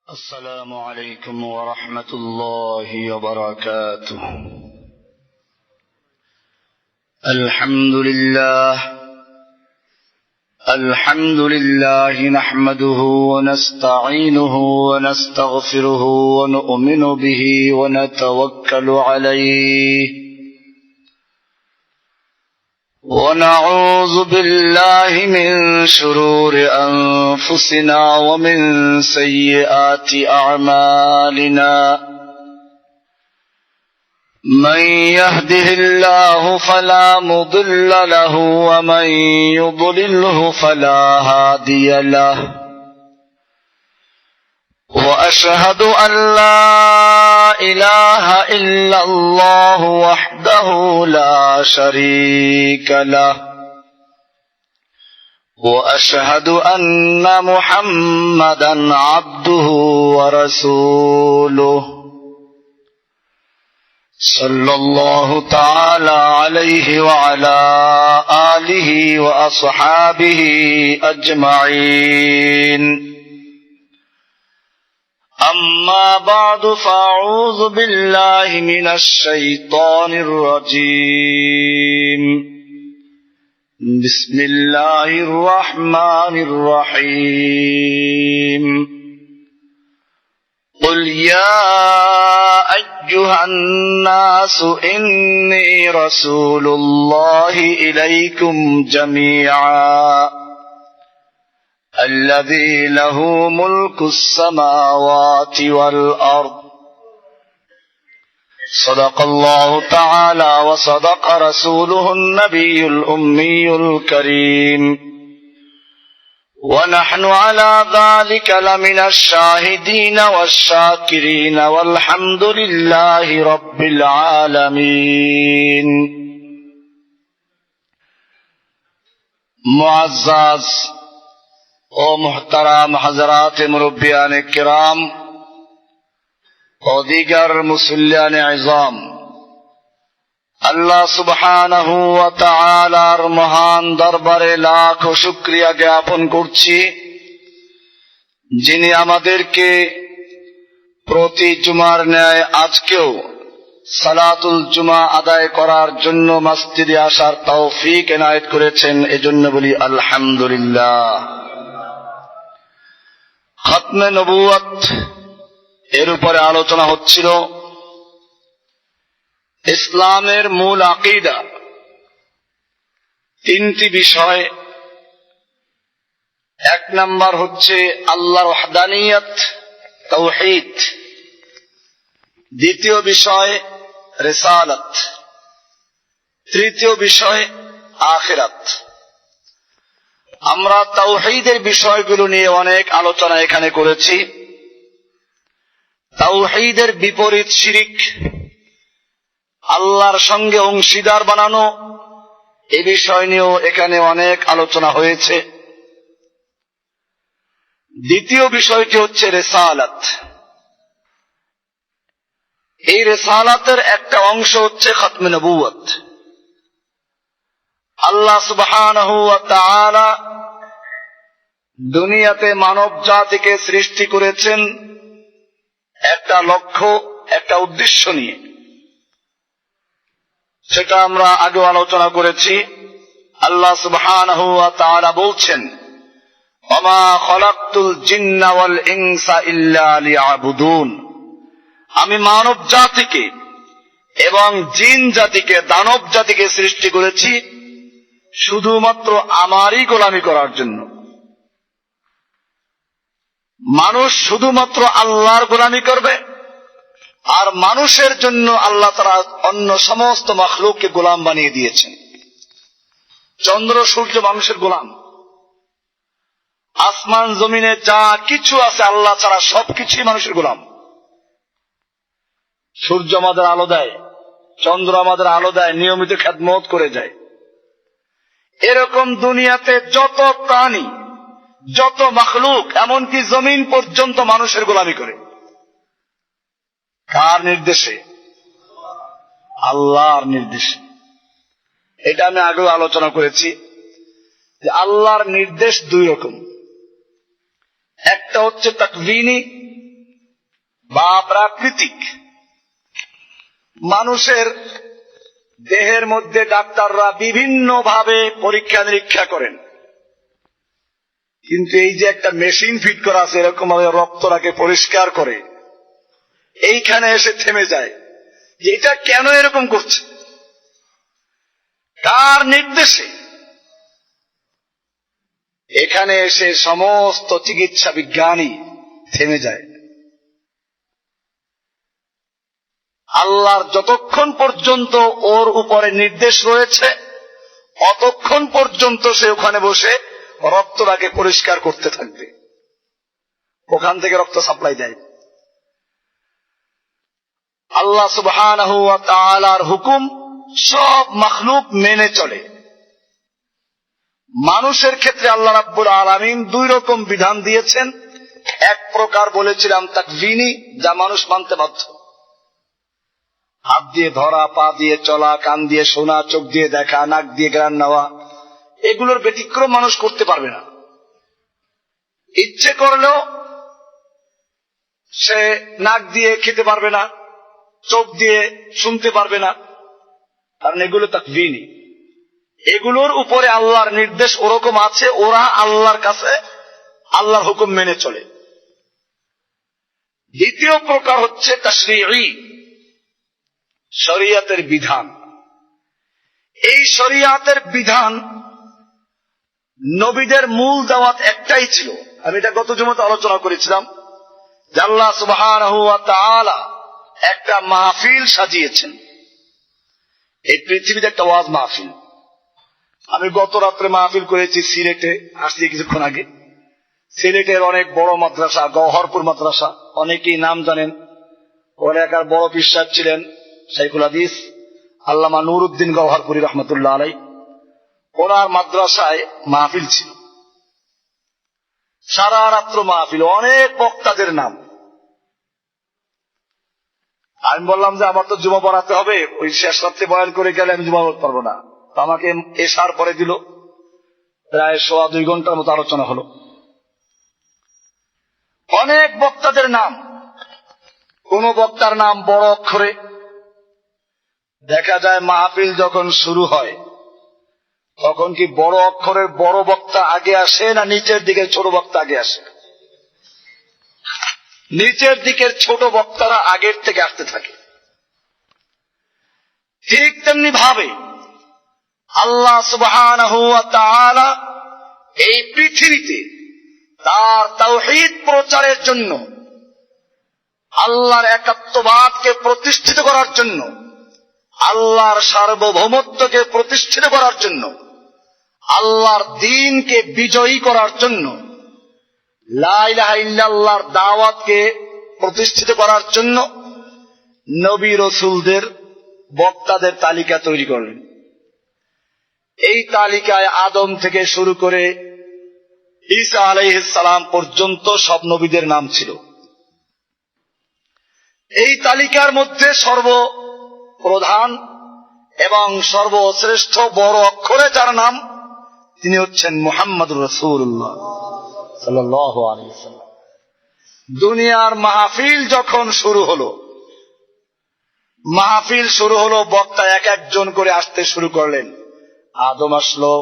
السلام عليكم ورحمة الله وبركاته. الحمد لله نحمده ونستعينه ونستغفره ونؤمن به ونتوكل عليه ونعوذ بالله من شرور أنفسنا ومن سيئات أعمالنا من يهده الله فلا مضل له ومن يضلله فلا هادي له وأشهد أن لا إله إلا الله وحده لا شريك له وأشهد أن محمدا عبده ورسوله صلى الله تعالى عليه وعلى آله وأصحابه أجمعين. أما بعد فأعوذ بالله من الشيطان الرجيم. بسم الله الرحمن الرحيم. قل يا أيها الناس إني رسول الله إليكم جميعا الذي له ملك السماوات والأرض. صدق الله تعالى وصدق رسوله النبي الأمي الكريم ونحن على ذلك لمن الشاهدين والشاكرين والحمد لله رب العالمين. معزز ও মুহতারাম হযরত মুরব্বিয়ানে কিরাম ও দিগার মুসল্লিয়ানে ইজাম, আল্লাহ সুবহানাহু ওয়া তাআলার মহান দরবারে লাখ শুকরিয়া জ্ঞাপন করছি, যিনি আমাদেরকে প্রতি জুমার ন্যায় আজকেও সালাতুল জুমা আদায় করার জন্য মসজিদে আসার তৌফিক এনায়েত করেছেন। এজন্য বলি আলহামদুলিল্লাহ। খতমে নবুয়ত এর উপরে আলোচনা হচ্ছিল। ইসলামের মূল আকীদা তিনটি বিষয়। এক নাম্বার হচ্ছে আল্লাহর ওয়াহদানিয়ত, তাওহীদ। দ্বিতীয় বিষয় রিসালাত। তৃতীয় বিষয় আখিরাত। আমরা তাওহীদের বিষয়গুলো নিয়ে অনেক আলোচনা এখানে করেছি। তাওহীদের বিপরীত শিরিক, আল্লাহর সঙ্গে অংশীদার বানানো, এ বিষয় নিয়েও এখানে অনেক আলোচনা হয়েছে। দ্বিতীয় বিষয়টি হচ্ছে রিসালাত। এই রিসালাতের একটা অংশ হচ্ছে খতমে নবুয়ত। আল্লাহ সুবহানাহু ওয়া তাআলা দুনিয়াতে মানব জাতিকে সৃষ্টি করেছেন একটা লক্ষ্য, একটা উদ্দেশ্য নিয়ে। সেটা আমরা আগে আলোচনা করেছি। আল্লাহ সুবহানাহু ওয়া তাআলা বলছেন, ওমা খলাকতুল জিন্না ওয়াল ইনসা ইল্লা লিয়াবুদুন। আমি মানব জাতিকে এবং জিন জাতিকে, দানব জাতিকে সৃষ্টি করেছি শুধুমাত্র আমারই গোলামি করার জন্য। মানুষ শুধুমাত্র আল্লাহর গোলামি করবে, আর মানুষের জন্য আল্লাহ তাআলা অন্য সমস্ত মাখলুককে গোলাম বানিয়ে দিয়েছেন। চন্দ্র সূর্য মানুষের গোলাম, আসমান জমিনে যা কিছু আছে আল্লাহ ছাড়া সবকিছুই মানুষের গোলাম। সূর্য আমাদের আলো দেয়, চন্দ্র আমাদের আলো দেয়, নিয়মিত খেদমত করে যায়। এরকম দুনিয়াতে যত প্রাণী, যত মাখলুক, এমনকি জমিন পর্যন্ত মানুষের গোলামি করে। কার নির্দেশে? আল্লাহর নির্দেশে। এটা আমি আগেও আলোচনা করেছি যে আল্লাহর নির্দেশ দুই রকম। একটা হচ্ছে তাকভিনী, বা প্রাকৃতিক। মানুষের দেহের মধ্যে ডাক্তাররা বিভিন্ন ভাবে পরীক্ষা নিরীক্ষা করেন, কিন্তু এই যে একটা মেশিন ফিট করা আছে এরকম ভাবে রক্তটাকে পরিষ্কার করে, এইখানে এসে থেমে যায়। এটা কেন এরকম করছে, কার নির্দেশে? এখানে এসে সমস্ত চিকিৎসা বিজ্ঞানী থেমে যায়। আল্লাহর যতক্ষণ পর্যন্ত ওর উপরে নির্দেশ রয়েছে অতক্ষণ পর্যন্ত সে ওখানে বসে রক্তটাকে পরিষ্কার করতে থাকবে। ওখান থেকে রক্ত সাপ্লাই দেয়। আল্লাহ সুবহানাহু ওয়া তাআলার হুকুম সব মাখলুক মেনে চলে। মানুষের ক্ষেত্রে আল্লাহ রাব্বুল আলামিন দুই রকম বিধান দিয়েছেন। এক প্রকার বলেছিলাম তাকভিনী, যা মানুষ মানতে বাধ্য। হাত দিয়ে ধরা, পা দিয়ে চলা, কান দিয়ে শোনা, চোখ দিয়ে দেখা, নাক দিয়ে ঘ্রাণ নেওয়া, এগুলোর ব্যতিক্রম মানুষ করতে পারবে না। ইচ্ছে করলেও সে নাক দিয়ে খেতে পারবে না, চোখ দিয়ে শুনতে পারবে না, কারণ এগুলো তাকভিনী। এগুলোর উপরে আল্লাহর নির্দেশ ওরকম আছে, ওরা আল্লাহর কাছে আল্লাহর হুকুম মেনে চলে। দ্বিতীয় প্রকার হচ্ছে তাশরীঈ, শরিয়াতের বিধান। এই শরিয়াতের বিধান নবীদের মূল দাওয়াত একটাই ছিল। আমি এটা গত জুমাতে আলোচনা করেছিলাম যে আল্লাহ সুবহানাহু ওয়া তাআলা একটা মাহফিল সাজিয়েছেন। এই পৃথিবীতে একটা ওয়াজ মাহফিল। আমি গত রাত্রে মাহফিল করেছি সিলেটে, আসছি কিছুক্ষণ আগে। সিলেটের অনেক বড় মাদ্রাসা, গওহরপুর মাদ্রাসা, অনেকেই নাম জানেন। ওর একার বড় পীর সাহেব ছিলেন শাইখুল হাদিস আল্লামা নুরউদ্দিন গওহরপুরী রহমতুল্লাহ আলাই। ওনার মাদ্রাসায় মাহফিল ছিল, সারা রাত্র মাহফিল, অনেক বক্তাদের নাম। আমি বললাম যে আমার তো জুমা পড়াতে হবে, ওই শেষ রাত্রে বয়ান করে গেলে আমি জুমা পড়তে পারবো না। তো আমাকে এশার পরে দিল, প্রায় 2.25 ঘন্টার মতো আলোচনা হলো। অনেক বক্তাদের নাম, কোন বক্তার নাম বড় অক্ষরে। দেখা যায় মাহফিল যখন শুরু হয় তখন কি বড় অক্ষরের বড় বক্তা আগে আসে না নিচের দিকের ছোট বক্তা আগে আসে? নিচের দিকের ছোট বক্তারা আগের থেকে আসতে থাকে। ঠিক তেমনি ভাবে আল্লাহ সুবহানাহু ওয়া তাআলা এই পৃথিবীতে তার তাওহীদ প্রচারের জন্য, আল্লাহর একাত্মবাদকে প্রতিষ্ঠিত করার জন্য, আল্লাহর সার্বভৌমত্বকে প্রতিষ্ঠিত করার জন্য, আল্লাহর দ্বীনকে বিজয়ী করার জন্য, লা ইলাহা ইল্লাল্লাহর দাওয়াতকে প্রতিষ্ঠিত করার জন্য নবী রাসূলদের বক্তাদের তালিকা তৈরি করলেন। এই তালিকায় আদম থেকে শুরু করে ঈসা আলাইহিস সালাম পর্যন্ত সব নবীদের নাম ছিল। এই তালিকার মধ্যে সর্বপ্রধান এবং সর্বশ্রেষ্ঠ বড় অক্ষরে যার নাম, তিনি হচ্ছেন মুহাম্মদুর রাসূলুল্লাহ সাল্লাল্লাহু আলাইহি ওয়াসাল্লাম। দুনিয়ার মাহফিল যখন শুরু হলো, মাহফিল শুরু হলো, বক্তা এক একজন করে আসতে শুরু করলেন। আদম আসলো,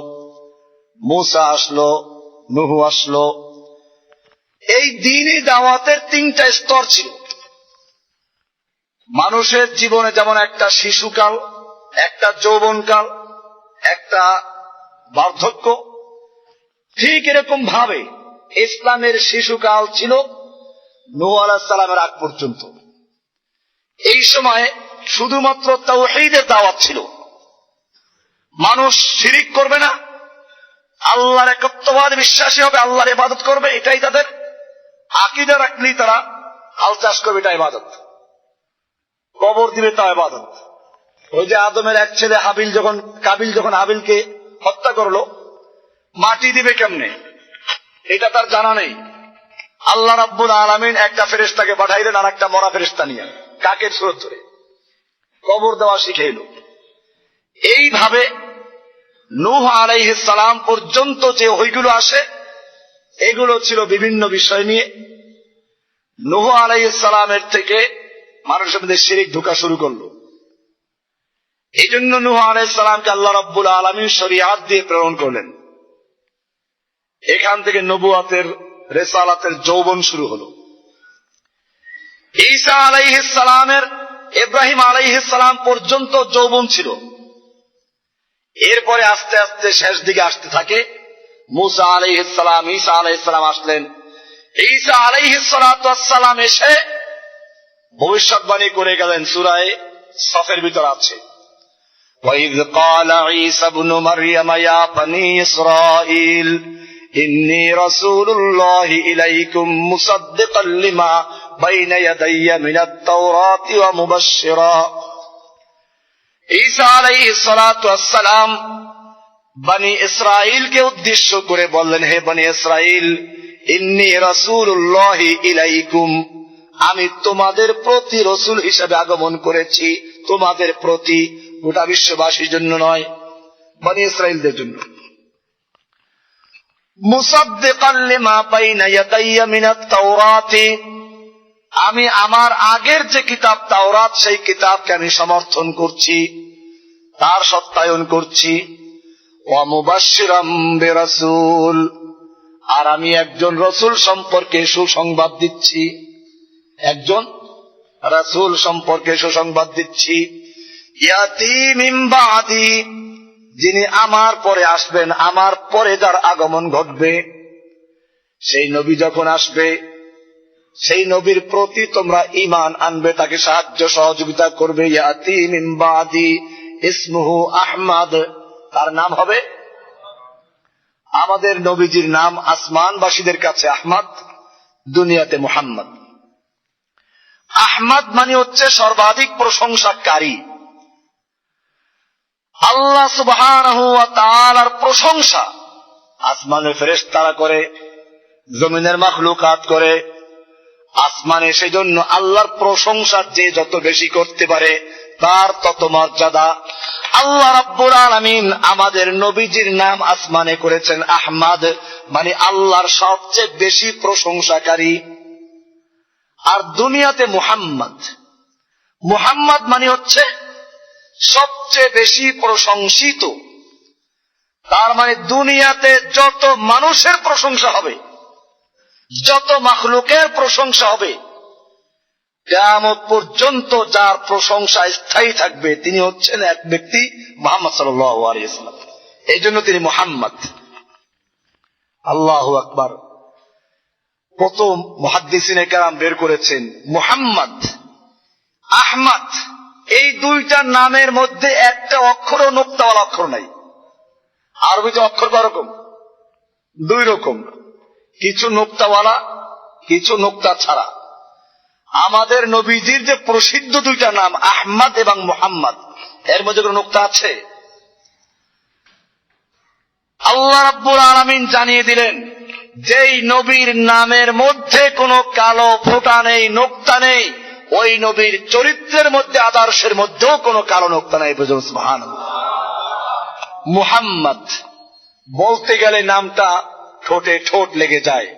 মূসা আসলো, নূহ আসলো। এই দ্বীনি দাওয়াতের 3টা স্তর ছিল। মানুষের জীবনে যেমন একটা শিশুকাল, একটা যৌবনকাল, একটা বার্ধক্য, ঠিক এরকম ভাবে ইসলামের শিশুকাল ছিল নূহ আলাইহিস সালামের আগ পর্যন্ত। এই সময় শুধুমাত্র তাওহীদের দাওয়াত ছিল। মানুষ শিরিক করবে না, আল্লাহর একত্ববাদ বিশ্বাসী হবে, আল্লাহর ইবাদত করবে, এটাই তাদের আকীদা। রাখলেই তারা হাল চাষ করবে, এটা ইবাদত। কবর দিবে, তা ইবাদত। ওই যে আদমের এক ছেলে কাবিল যখন হাবিলকে হত্যা করলো, মাটি দিবে কেমনে এটা তার জানা নেই। আল্লাহ রাব্বুল আলামিন একটা ফেরেশতাকে পাঠাইলেন আর একটা মরা ফেরেশতা নিয়ে, কাকের সুরত ধরে কবর দেওয়া শিখাইল। এইভাবে নূহ আলাইহিস সালাম পর্যন্ত যে ওইগুলো আসে, এগুলো ছিল বিভিন্ন বিষয় নিয়ে। নূহ আলাইহিস সালামের থেকে মানুষের মধ্যে শিরক ঢোকা শুরু করলো। এই জন্য নূহ আলাইহিস সালামকে আল্লাহ রাব্বুল আলামিন শরীয়ত দিয়ে প্রেরণ করলেন। এখান থেকে নবুয়াতের রিসালাতের যৌবন শুরু হলো। ঈসা আলাইহিস সালামের ইব্রাহিম আলাইহিস সালাম পর্যন্ত যৌবন ছিল। এরপরে আস্তে আস্তে শেষ দিকে আসতে থাকে। মুসা আলাইহিস সালাম, ঈসা আলাইহিস সালাম আসলেন। ঈসা আলাইহিস সালাতু ওয়াস সালাম এসে ভবিষ্যৎবাণী করে গেলেন। সূরা সফের ভিতর আছে, وَإِذْ قَالَ عِيسَى ابْنُ مَرْيَمَ يَا بَنِي إِسْرَائِيلَ إِنِّي رَسُولُ اللَّهِ إِلَيْكُمْ مُصَدِّقًا لِمَا بَيْنَ يَدَيَّ مِنَ التَّوْرَاةِ وَمُبَشِّرًا। ঈসা আলাইহিস সালাতু ওয়াস সালাম বনি ইসরাইলকে উদ্দেশ্য করে বললেন, হে বনি ইসরাইল, ইন্নী রাসূলুল্লাহি ইলাইকুম, আমি তোমাদের প্রতি রসুল হিসেবে আগমন করেছি। তোমাদের প্রতি, গোটা বিশ্ববাসীর জন্য নয়, বনি ইসরাইলদের জন্য। মুসাদ্দিকান লিমা বাইনা ইয়াদাইয়া মিনাত তাওরাতি, আমি আমার আগের যে কিতাব তাওরাত, সেই কিতাবকে আমি সমর্থন করছি, তার সত্যায়ন করছি। ওয়া মুবাশশিরাম বিরাসূল, আর আমি একজন রসুল সম্পর্কে সুসংবাদ দিচ্ছি, একজন রাসূল সম্পর্কে সুসংবাদ দিচ্ছি। ইয়াতি মিন বাদি, যিনি আমার পরে আসবেন, আমার পরে যার আগমন ঘটবে, সেই নবী যখন আসবে, সেই নবীর প্রতি তোমরা ঈমান আনবে, তাকে সাহায্য সহযোগিতা করবে। ইয়াতি মিন বাদি ইসমুহু আহমদ, তার নাম হবে, আমাদের নবীজির নাম আসমানবাসীদের কাছে আহমদ, দুনিয়াতে মুহাম্মদ। আহমদ মানে হচ্ছে সর্বাধিক প্রশংসাকারী। আল্লাহ সুবহানাহু ওয়া তাআলার প্রশংসা আসমানের ফেরেশতারা করে, জমিনের মাখলুকাত করে। আসমানে সেজন্য আল্লাহর প্রশংসা যে যত বেশি করতে পারে তার তত মর্যাদা। আল্লাহ রাব্বুল আলামিন আমাদের নবীজির নাম আসমানে করেছেন আহমদ, মানে আল্লাহর সবচেয়ে বেশি প্রশংসাকারী। আর দুনিয়াতে মুহাম্মদ, মুহাম্মদ মানে হচ্ছে সবচেয়ে বেশি প্রশংসিত। তার মানে দুনিয়াতে যত মানুষের প্রশংসা হবে, যত মাখলুকের প্রশংসা হবে, কিয়ামত পর্যন্ত যার প্রশংসা স্থায়ী থাকবে তিনি হচ্ছেন এক ব্যক্তি, মুহাম্মদ সাল্লাল্লাহু আলাইহি ওয়াসাল্লাম। এই জন্য তিনি মুহাম্মদ। আল্লাহু আকবার। কত মুহাদ্দিসিনে কেরাম বের করেছেন মুহাম্মদ, আহমদ, এই দুইটা নামের মধ্যে একটা অক্ষরও নোক্তাওয়ালা অক্ষর নাই। আরবিতে অক্ষর কয়রকম? দুই রকম, কিছু নোক্তাওয়ালা, কিছু নোক্তা ছাড়া। আমাদের নবীজির যে প্রসিদ্ধ দুইটা নাম আহমদ এবং মুহাম্মদ, এর মধ্যে কোনো নোক্তা আছে? আল্লাহ রাব্বুল আলামিন জানিয়ে দিলেন, যেই নবীর নামের মধ্যে কোনো কালো ফোঁটা নেই, নোক্তা নেই, ওই নবীর চরিত্রের মধ্যে, আদর্শের মধ্যেও কোনো কালো নোক্তা নেই। বুঝুন সুবহানাল্লাহ। মুহাম্মদ বলতে গেলে নামটা ঠোঁটে ঠোঁট লেগে যায়।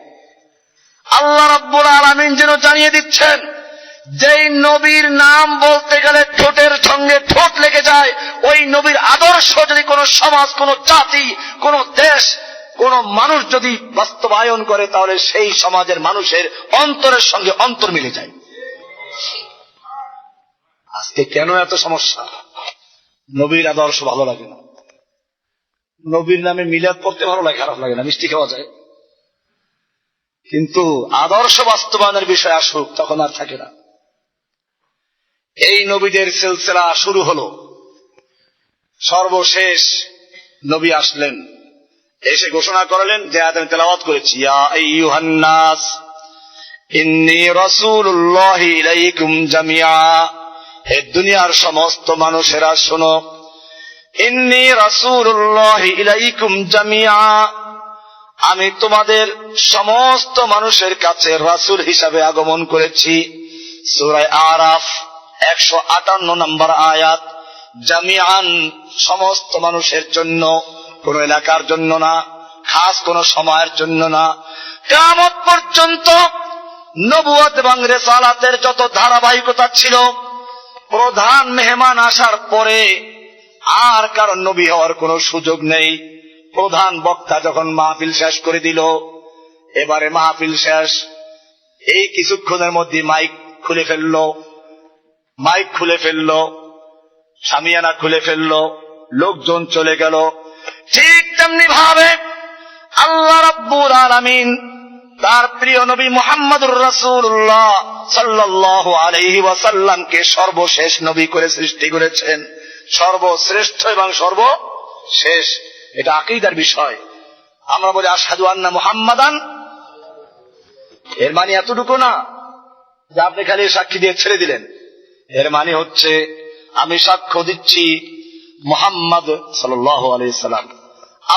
আল্লাহ রাব্বুল আলামিন যেন জানিয়ে দিচ্ছেন, যেই নবীর নাম বলতে গেলে ঠোঁটের সঙ্গে ঠোঁট লেগে যায়, ওই নবীর আদর্শ যদি কোন সমাজ, কোন জাতি, কোন দেশ, কোন মানুষ যদি বাস্তবায়ন করে, তাহলে সেই সমাজের মানুষের অন্তরের সঙ্গে অন্তর মিলে যায়। আজকে কেন এত সমস্যা? নবীর আদর্শ ভালো লাগে না, নবীর নামে মিলাদ পড়তে ভালো লাগে, খারাপ লাগে না, মিষ্টি খাওয়া যায়, কিন্তু আদর্শ বাস্তবায়নের বিষয় আসুক তখন আর থাকে না। এই নবীদের সিলসিলা শুরু হলো। সর্বশেষ নবী আসলেন, এসে ঘোষণা করলেন যে আয়াত আমি তেলাওয়াত করেছি, ইয়া আইয়ুহান নাস ইন্নী রাসূলুল্লাহি ইলাইকুম জামিআ, হে দুনিয়ার সমস্ত মানুষেরা শোনো, ইন্নী রাসূলুল্লাহি ইলাইকুম জামিআ, আমি তোমাদের সমস্ত মানুষের কাছে রাসূল হিসাবে আগমন করেছি। সূরা আরাফ 158 নম্বর আয়াত। জামিআন, সমস্ত মানুষের জন্য, কোন এলাকার জন্য না, খাস কোন সময়ের জন্য না। কিয়ামত পর্যন্ত নবুয়ত এবং রিসালাতের যত ধারাবাহিকতা ছিল, প্রধান মেহমান আসার পরে আর কারণ নবী হওয়ার কোনো সুযোগ নেই। প্রধান বক্তা যখন মাহফিল শেষ করে দিল, এবারে মাহফিল শেষ, এই কিছুক্ষণের মধ্যে মাইক খুলে ফেললো, শামিয়ানা খুলে ফেললো, লোকজন চলে গেল। ঠিক তেমনি ভাবে আল্লাহ রাব্বুল আলামিন তার প্রিয় নবী মুহাম্মদুর রাসূলুল্লাহ সাল্লাল্লাহু আলাইহি ওয়াসাল্লামকে সর্বশেষ নবী করে সৃষ্টি করেছেন, সর্বশ্রেষ্ঠ এবং সর্বশেষ। এটা আকীদার বিষয়। আমরা বলি আশহাদু আন্না মুহাম্মাদান, এর মানে এতটুকু না যে আপনি খালি সাক্ষী দিয়ে ছেড়ে দিলেন। এর মানে হচ্ছে আমি সাক্ষ্য দিচ্ছি মুহাম্মদ সাল্লাল্লাহু আলাইহি সাল্লাম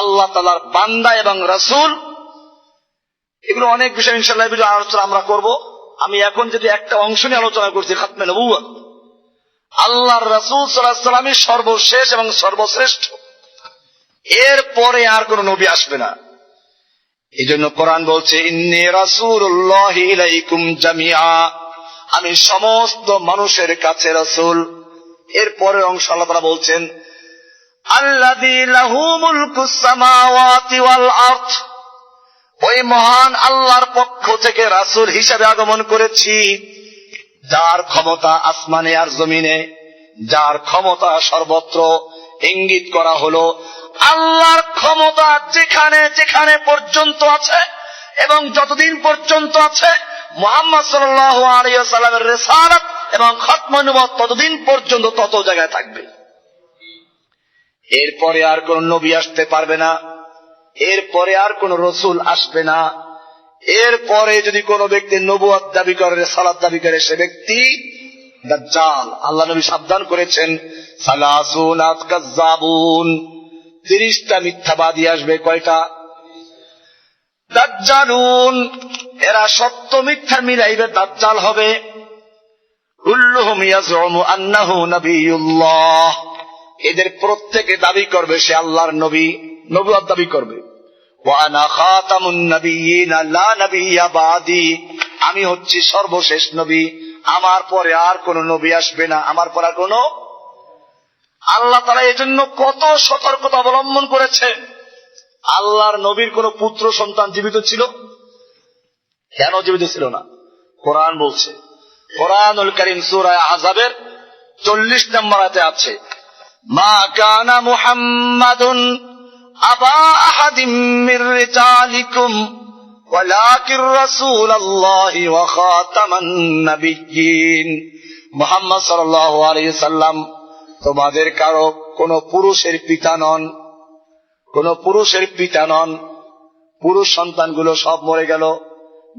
আল্লাহ তাআলার বান্দা এবং রাসূল। এগুলো অনেক বিষয় ইনশাআল্লাহ ভিডিও আলোচনা আমরা করব। আমি এখন যদি একটা অংশ নিয়ে আলোচনা করছি, খাতমে নবুয়ত, আল্লাহর রাসূল সাল্লাল্লাহু আলাইহি সাল্লামই সর্বশেষ এবং সর্বশ্রেষ্ঠ, এর পরে আর কোন নবী আসবে না। এই জন্য কোরআন বলছে ইন্নী রাসূলুল্লাহি ইলাইকুম জামিআ, আমি সমস্ত মানুষের কাছে রাসূল। এর পরের অংশ আল্লাহ তাআলা বলছেন আল্লাযী লাহু মুলকুস সামাওয়াতি ওয়াল আরদ, ওই মহান আল্লাহর পক্ষ থেকে রাসূল হিসেবে আগমন করেছি, যার ক্ষমতা আসমানে আর জমিনে, যার ক্ষমতা সর্বত্র। ইঙ্গিত করা হলো আল্লাহর ক্ষমতা যেখানে যেখানে পর্যন্ত আছে এবং যতদিন পর্যন্ত আছে, মুহাম্মদ সাল্লাল্লাহু আলাইহি ওয়াসাল্লামের রিসালাত এবং খাতমুন নবুওয়াত ততদিন পর্যন্ত তত জায়গায় থাকবে। এরপরে আর কোন নবী আসতে পারবে না, এরপরে আর কোন রাসূল আসবে না। এরপরে যদি কোনো ব্যক্তি নবুয়ত দাবি করে, রিসালাত দাবি করে, সে ব্যক্তি দাজ্জাল। আল্লাহ নবী সাবধান করেছেন সালাসুনা কাযযাবুন, 30টা মিথ্যাবাদী আসবে। কয়টা? দাজ্জালুন, এরা সত্য মিথ্যা মিলাইবে, দাজ্জাল হবে। কুল্লুহুম ইয়াজউমু আন্নাহু নাবিয়ুল্লাহ, এদের প্রত্যেকে দাবি করবে সে আল্লাহর নবী, নবুয়ত দাবি করবে। ওয়া আনা খাতামুন নাবিয়্যিন লা নাবিয়্যা বাদি, আমি হচ্ছি সর্বশেষ নবী, আমার পরে আর কোন নবী আসবে না, আমার পরে আর কোন। আল্লাহ তাআলা এজন্য কত সতর্কতা অবলম্বন করেছেন। আল্লাহর নবীর কোন পুত্র সন্তান জীবিত ছিল? কেন জীবিত ছিল না? কোরআন বলছে, কোরআনুল কারীম সূরা আহজাবের 40 নম্বর আয়াতে আছে মা কানা মুহাম্মাদুন আবা আহাদিম মির রিজালিকুম ওয়ালাকির রাসূলুল্লাহি ওয়া খাতামান নাবিয়্যিন। মুহাম্মদ সাল্লাল্লাহু আলাইহি সাল্লাম তোমাদের কারো কোন পুরুষের পিতা নন, কোন পুরুষের পিতা নন। পুরুষ সন্তানগুলো সব মরে গেল,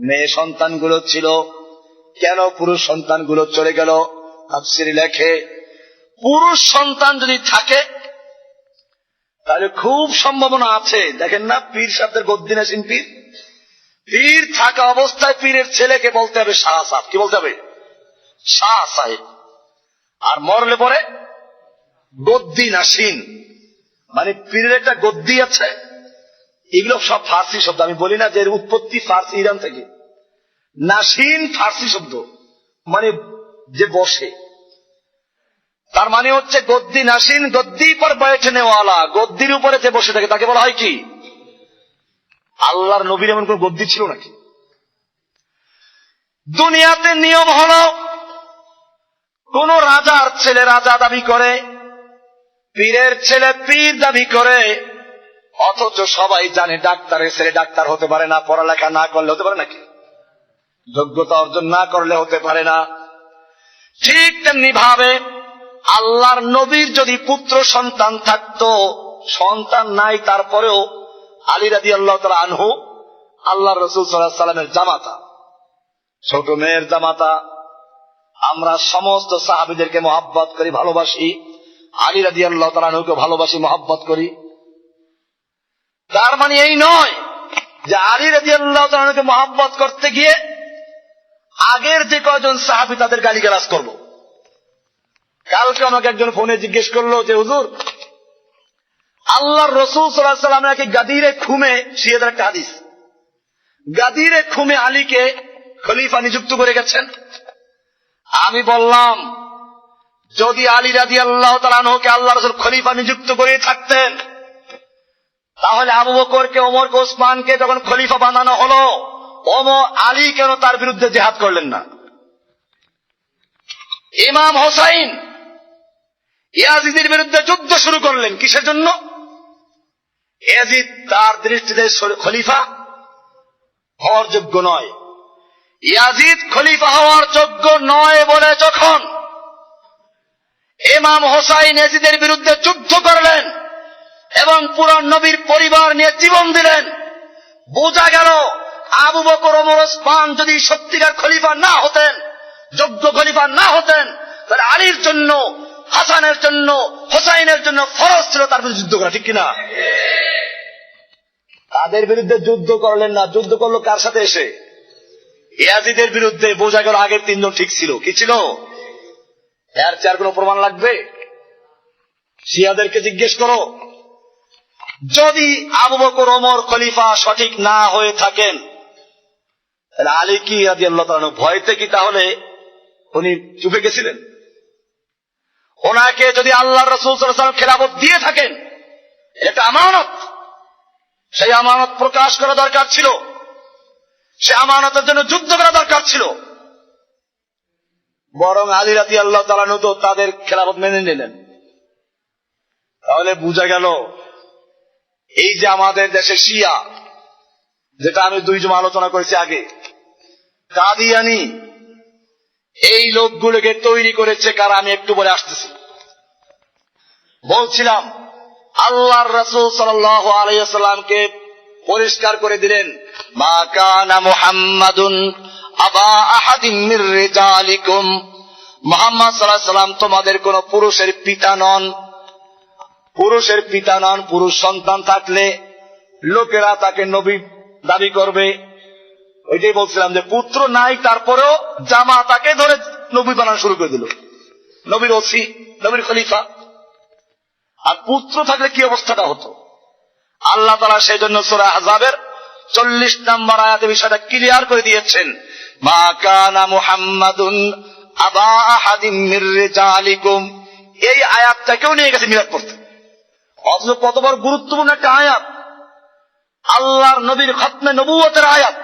মেয়ে সন্তানগুলো ছিল। কেন পুরুষ সন্তানগুলো চলে গেল? তাফসীরে লেখে পুরুষ সন্তান যদি থাকে তাহলে খুব সম্ভাবনা আছে, দেখেন না পীর সাহেবদের গদ্দি নাসিন পীর, পীর থাকা অবস্থায় পীরের ছেলেকে বলতে হবে শাহ সাহেব। কি বলতে হবে? শাহ সাহেব। আর মরলে পরে গদ্দি নাসিন, মানে পীরের একটা গদ্দি আছে। এগুলো সব ফার্সি শব্দ, আমি বলি না যে এর উৎপত্তি ফার্সি, ইরান থেকে। নাসিন ফার্সি শব্দ, মানে যে বসে, তার মানে হচ্ছে গদ্দি নাসিন, গদ্দি পর বৈঠনে ওয়ালা, গদ্দির উপরে যে বসে থাকে তাকে বলা হয় কি? আল্লাহর নবীর এমন কোন গদ্দি ছিল নাকি? দুনিয়াতে নিয়ম হলো কোন রাজার ছেলে রাজা দাবি করে, পীরের ছেলে পীর দাবি করে, অথচ সবাই জানে ডাক্তারের ছেলে ডাক্তার হতে পারে না, পড়ালেখা না করলে হতে পারে নাকি? যোগ্যতা অর্জন না করলে হতে পারে না। ঠিক তেমনি ভাবে আল্লাহর নবীর যদি পুত্র সন্তান থাকতো, সন্তান নাই তারপরেও আলী রাদিয়াল্লাহু তাআলা আনহু আল্লাহর রাসূল সাল্লাল্লাহু আলাইহি সাল্লামের জামাতা, ছোট মেয়ের জামাতা। আমরা সমস্ত সাহাবীদেরকে মহব্বত করি, ভালোবাসি। আলী রাদিয়াল্লাহু তাআলা আনহুকে ভালোবাসি, মহব্বত করি। তার মানে এই নয় যে আলী রাদিয়াল্লাহু তাআলা আনহুকে মহব্বত করতে গিয়ে আগের যে কয়জন সাহাবী তাদের গালিগালাজ করব। কালকে আমাকে একজন ফোনে জিজ্ঞেস করলো যে হুজুর, আল্লাহর রাসূল সাল্লাল্লাহু আলাইহি ওয়াসাল্লাম নাকি গাদিরে খুমে, শিয়াদের একটা হাদিস, গাদিরে খুমে আলীকে খলিফা নিযুক্ত করে গেছেন। আমি বললাম, যদি আলী রাদিয়াল্লাহু তাআলা আনহুকে আল্লাহ রাসূল খলিফা নিযুক্ত করে থাকতেন, তাহলে আবু বকরকে, ওমরকে, ওসমানকে যখন খলিফা বানানো হলো, আলী কেন তার বিরুদ্ধে জিহাদ করলেন না? ইমাম হোসাইন ইয়াজিদের বিরুদ্ধে যুদ্ধ শুরু করলেন, কিসের জন্য? ইয়াজিদ তার দৃষ্টিতে খলিফা হওয়ার যোগ্য নয়। ইয়াজিদ খলিফা হওয়ার যোগ্য নয় বলে যখন ইমাম হোসাইন ইয়াজিদের বিরুদ্ধে যুদ্ধ করলেন এবং পুরো নবীর পরিবার নিয়ে জীবন দিলেন, বোঝা গেল আবু বকর, ওমর, ওসমান যদি সত্যিকার খলিফা না হতেন, যোগ্য খলিফা না হতেন, তাহলে আলীর জন্য, হাসানের জন্য, হোসাইনের জন্য ফরজ ছিল তার বিরুদ্ধে যুদ্ধ করা, ঠিক কিনা? তাদের বিরুদ্ধে যুদ্ধ করলেন না, যুদ্ধ করলো কার সাথে? এসে ইয়াজিদের বিরুদ্ধে। বোঝা গেল আগের তিনজন ঠিক ছিল। কি ছিল? এর চেয়ে আর কোনো প্রমাণ লাগবে? শিয়াদেরকে জিজ্ঞেস করো, যদি আবু বকর, ওমর খলিফা সঠিক না হয়ে থাকেন, তাহলে আলী কি রাদিয়াল্লাহু তাআলা ভয়তে কি তাহলে উনি চুপে গেছিলেন? ওনাকে যদি আল্লাহর রাসূল সাল্লাল্লাহু আলাইহি ওয়াসাল্লাম খেলাফত দিয়ে থাকেন, এটা আমানত, সেই আমানত প্রকাশ করা দরকার ছিল, সে আমানতের জন্য যুদ্ধ করা দরকার ছিল। বরং আলী রাদিয়াল্লাহু তাআলা তো তাদের খেলাফত মেনে নিলেন। তাহলে বোঝা গেল এই যে আমাদের দেশে শিয়া, যেটা আমি 2 জমা আলোচনা করেছি আগে, কাদিয়ানি, এই লোকগুলোকে তৈরি করেছে কারা? আমি একটু বলে আসতেছি। বলছিলাম আল্লাহর রাসূল সাল্লাল্লাহু আলাইহি ওয়াসাল্লামকে পরিষ্কার করে দিলেন, মা কানা মুহাম্মাদুন আবা আহাদিম মির রিজালিকুম, মুহাম্মদ সাল্লাল্লাহু আলাইহি ওয়াসাল্লাম তোমাদের কোন পুরুষের পিতা নন। পুরুষের পিতা নন। পুরুষ সন্তান থাকলে লোকেরা তাকে নবী দাবি করবে। ওইটাই বলছিলাম যে পুত্র নাই, তারপরেও জামা তাকে ধরে নবী বানানো শুরু করে দিল, নবীর ওসি, নবীর খলিফা। আর পুত্র থাকলে কি অবস্থাটা হতো? আল্লাহ তাআলা সেই জন্য সূরা আহজাবের 40 নম্বর আয়াতে বিষয়টা ক্লিয়ার করে দিয়েছেন, মা কানা মুহাম্মাদুন আবা আহাদিম মির রিজালিকুম। এই আয়াতটাকেও নিয়ে গেছে মিলাদ পড়তে, অথচ কত বড় গুরুত্বপূর্ণ একটা আয়াত, আল্লাহর নবীর খতমে নবুয়তের আয়াত।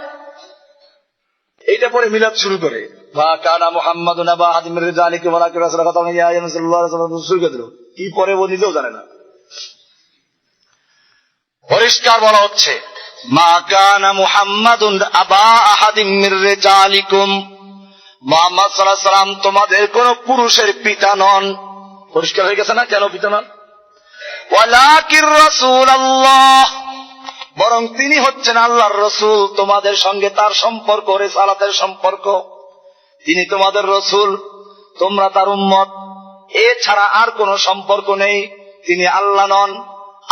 এইটা পরে মিলাদ শুরু করে, মা কানা মুহাম্মাদুন আবা আহাদিম মির রিজালিকুম ওয়ালাকিন রাসূলুল্লাহ সাল্লাল্লাহু আলাইহি ওয়াসাল্লাম শুরু করে দিল। কি পরে ও নিজেও জানে না। পরিষ্কার বলা হচ্ছে, মা কানা মুহাম্মাদুন আবা আহাদিম মির রিজালিকুম, মুহাম্মদ সাল্লাল্লাহু আলাইহি ওয়াসাল্লাম তোমাদের কোন পুরুষের পিতা নন। পরিষ্কার হয়ে গেছে না কেন পিতা নন? ওয়ালাকির রাসূলুল্লাহ, বরং তিনি হচ্ছেন আল্লাহর রাসূল, তোমাদের সঙ্গে তার সম্পর্ক রিসালাতের সম্পর্ক। তিনি তোমাদের রাসূল, তোমরা তার উম্মত, এছাড়া আর কোন সম্পর্ক নেই। তিনি আল্লাহ নন,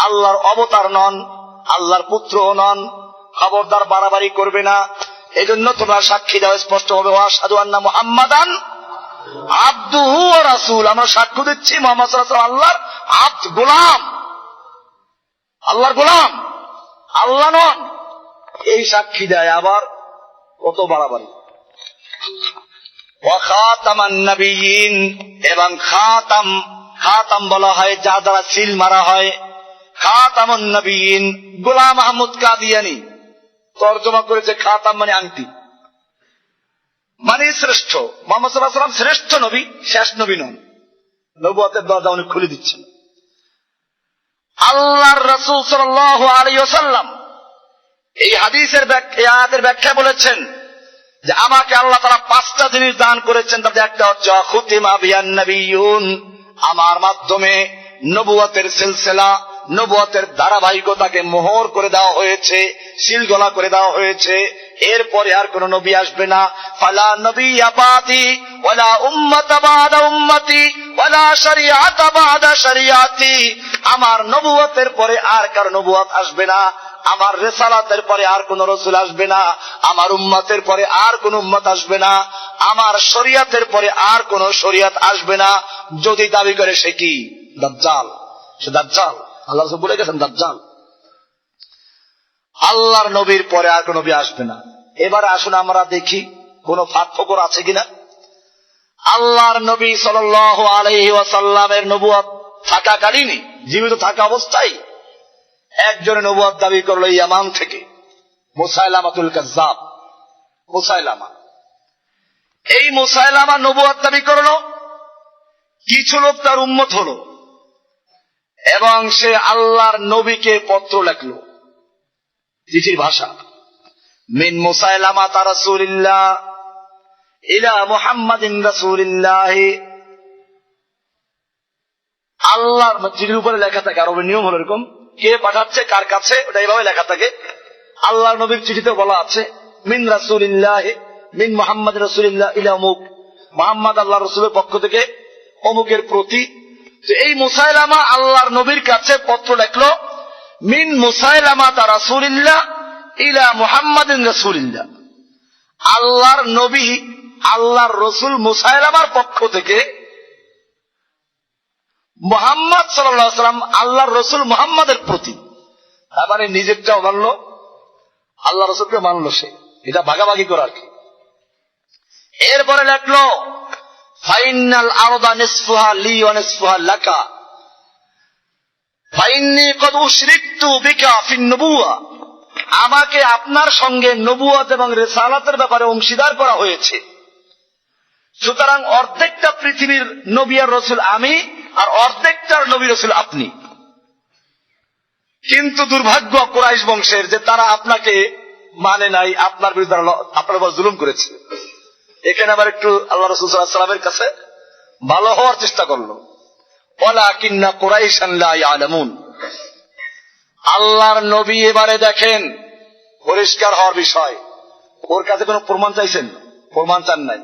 আল্লাহর অবতার নন, আল্লাহর পুত্রও নন। খবরদার বাড়াবাড়ি করবে না। এজন্য তোমরা সাক্ষী দাও স্পষ্ট হবে, ওয়াশহাদু আন্না মুহাম্মাদান আবদুহু ওয়া রাসূল, আমরা সাক্ষ্য দিচ্ছি মুহাম্মদ সাল্লাল্লাহু আলাইহি ওয়াসাল্লাম আল্লাহর আব্দ, গোলাম, আল্লাহর গোলাম, আল্লাহ নন। এই সাক্ষী দেয়, আবার কত বাড়াবাড়ি। ওয়া খাতামান নবিয়্যিন, এবং খাতাম, খাতাম বলা হয় যা দ্বারা সিল মারা হয়। খাতামুন নবিয়্যিন, গোলাম আহমদ কাদিয়ানী তরজমা করেছে খাতাম মানে আংটি, মানে শ্রেষ্ঠ। মুহাম্মদ সাল্লাল্লাহু আলাইহি ওয়াসাল্লাম শ্রেষ্ঠ নবী, শেষ নবী নন। নবুয়তের দরজা উনি খুলে দিচ্ছেন। আল্লাহর রাসূল সাল্লাল্লাহু আলাইহি ওয়াসাল্লাম এই হাদিসের ব্যাখ্যা, আয়াতের ব্যাখ্যা বলেছেন যে আমাকে আল্লাহ তাআলা 5টা জিনিস দান করেছেন। তাতে একটা হচ্ছে খুতিমা বিয়ান নবিয়্যুন, আমার মাধ্যমে নবুয়তের সিলসিলা, নবুয়তের ধারাবাহিকতাকে মোহর করে দেওয়া হয়েছে, সিলগলা করে দেওয়া হয়েছে। এরপরে আর কোন নবী আসবে না। ফালা নবিয়্যা বাদি ওয়ালা উম্মাতা বাদা উম্মতি ওয়ালা শরিয়াতা বাদা শরিয়াতি, আমার নবুয়তের পরে আর কারো নবুয়ত আসবে না, আমার রিসালাতের পরে আর কোন রাসূল আসবে না, আমার উম্মতের পরে আর কোন উম্মত আসবে না, আমার শরিয়াতের পরে আর কোন শরিয়াত আসবে না। যদি দাবি করে সে কি? দাজ্জাল। সে দাজ্জাল। আল্লাহ রাসূল বলে গেছেন দাজ্জাল। আল্লাহর নবীর পরে আর কোন নবী আসবে না। এবার আসুন আমরা দেখি কোন ফাঁক ফোকর আছে কিনা? আল্লাহর নবী সাল্লাল্লাহু আলাইহি ওয়াসাল্লামের নবুয়ত থাকাকালীনই, জীবিত থাকা অবস্থায় একজনে নবুয়ত দাবি করলো ইয়ামান থেকে, মুসাইলামাতুল কাজ্জাব। মুসাইলামা, এই মুসাইলামা নবুয়ত দাবি করলো। কিছু লোক তার উম্মত হলো এবং সে আল্লাহর নবীকে পত্র লেখলো, চিঠির ভাষা। মিন মুসাইলামাতা রাসূলিল্লাহ ইলা মুহাম্মাদিন রাসূলিল্লাহ। আল্লাহর চিঠির উপরে লেখা থাকে, আরবের নিয়ম হলো এরকম, কে পাঠাচ্ছে কার কাছে ওটা এইভাবে লেখা থাকে। আল্লাহর নবীর চিঠিতে বলা আছে মিন রাসূলিল্লাহ, মিন মুহাম্মাদ রাসূলিল্লাহ ইলা অমুক, মুহাম্মদ আল্লাহর রাসূলের পক্ষ থেকে অমুকের প্রতি। তো এই মুসাইলামা আল্লাহর নবীর কাছে পত্র লেখলো, মিন মুসাইলামাতা রাসূলিল্লাহ ইলা মুহাম্মাদিন রাসূলিল্লাহ। আল্লাহর নবী আল্লাহর রসুল মুসাইলামার পক্ষ থেকে মুহাম্মদ সাল্লাল্লাহু আলাইহি ওয়াসাল্লাম আল্লাহর রসুল মুহাম্মাদের প্রতি। তার মানে নিজেরটাও মানলো, আল্লাহ রসুলকে মানলো, সে এটা ভাগাভাগি করার কি। এরপরে লেখলো ফাইনাল আরদা নিসফুহা লি ওয়া নিসফুহা লাকা ফাইন্নী কদ উশরিকতু বিকা ফিন নবুওয়া। আমাকে আপনার সঙ্গে নবুয়ত এবং রিসালাতের ব্যাপারে অংশীদার করা হয়েছে, সুতরাং অর্ধেকটা পৃথিবীর নবী আর রসুল আমি, আর অর্ধেকটার নবী রসুল আপনি। কিন্তু দুর্ভাগ্য কুরাইশ বংশের যে তারা আপনাকে মানে নাই, আপনার বিরুদ্ধে আপনার উপর জুলুম করেছে। এখানে আবার একটু আল্লাহ রাসূল সাল্লাল্লাহু আলাইহি ওয়াসাল্লামের কাছে ভালো হওয়ার চেষ্টা করলো। ওয়ালাকিন্না কুরাইশান লা ইয়ালামুন। আল্লাহর নবী এবারে দেখেন পরিষ্কার হওয়ার বিষয়, ওর কাছে কোনো প্রমাণ চাইছেন? প্রমাণ চান নাই।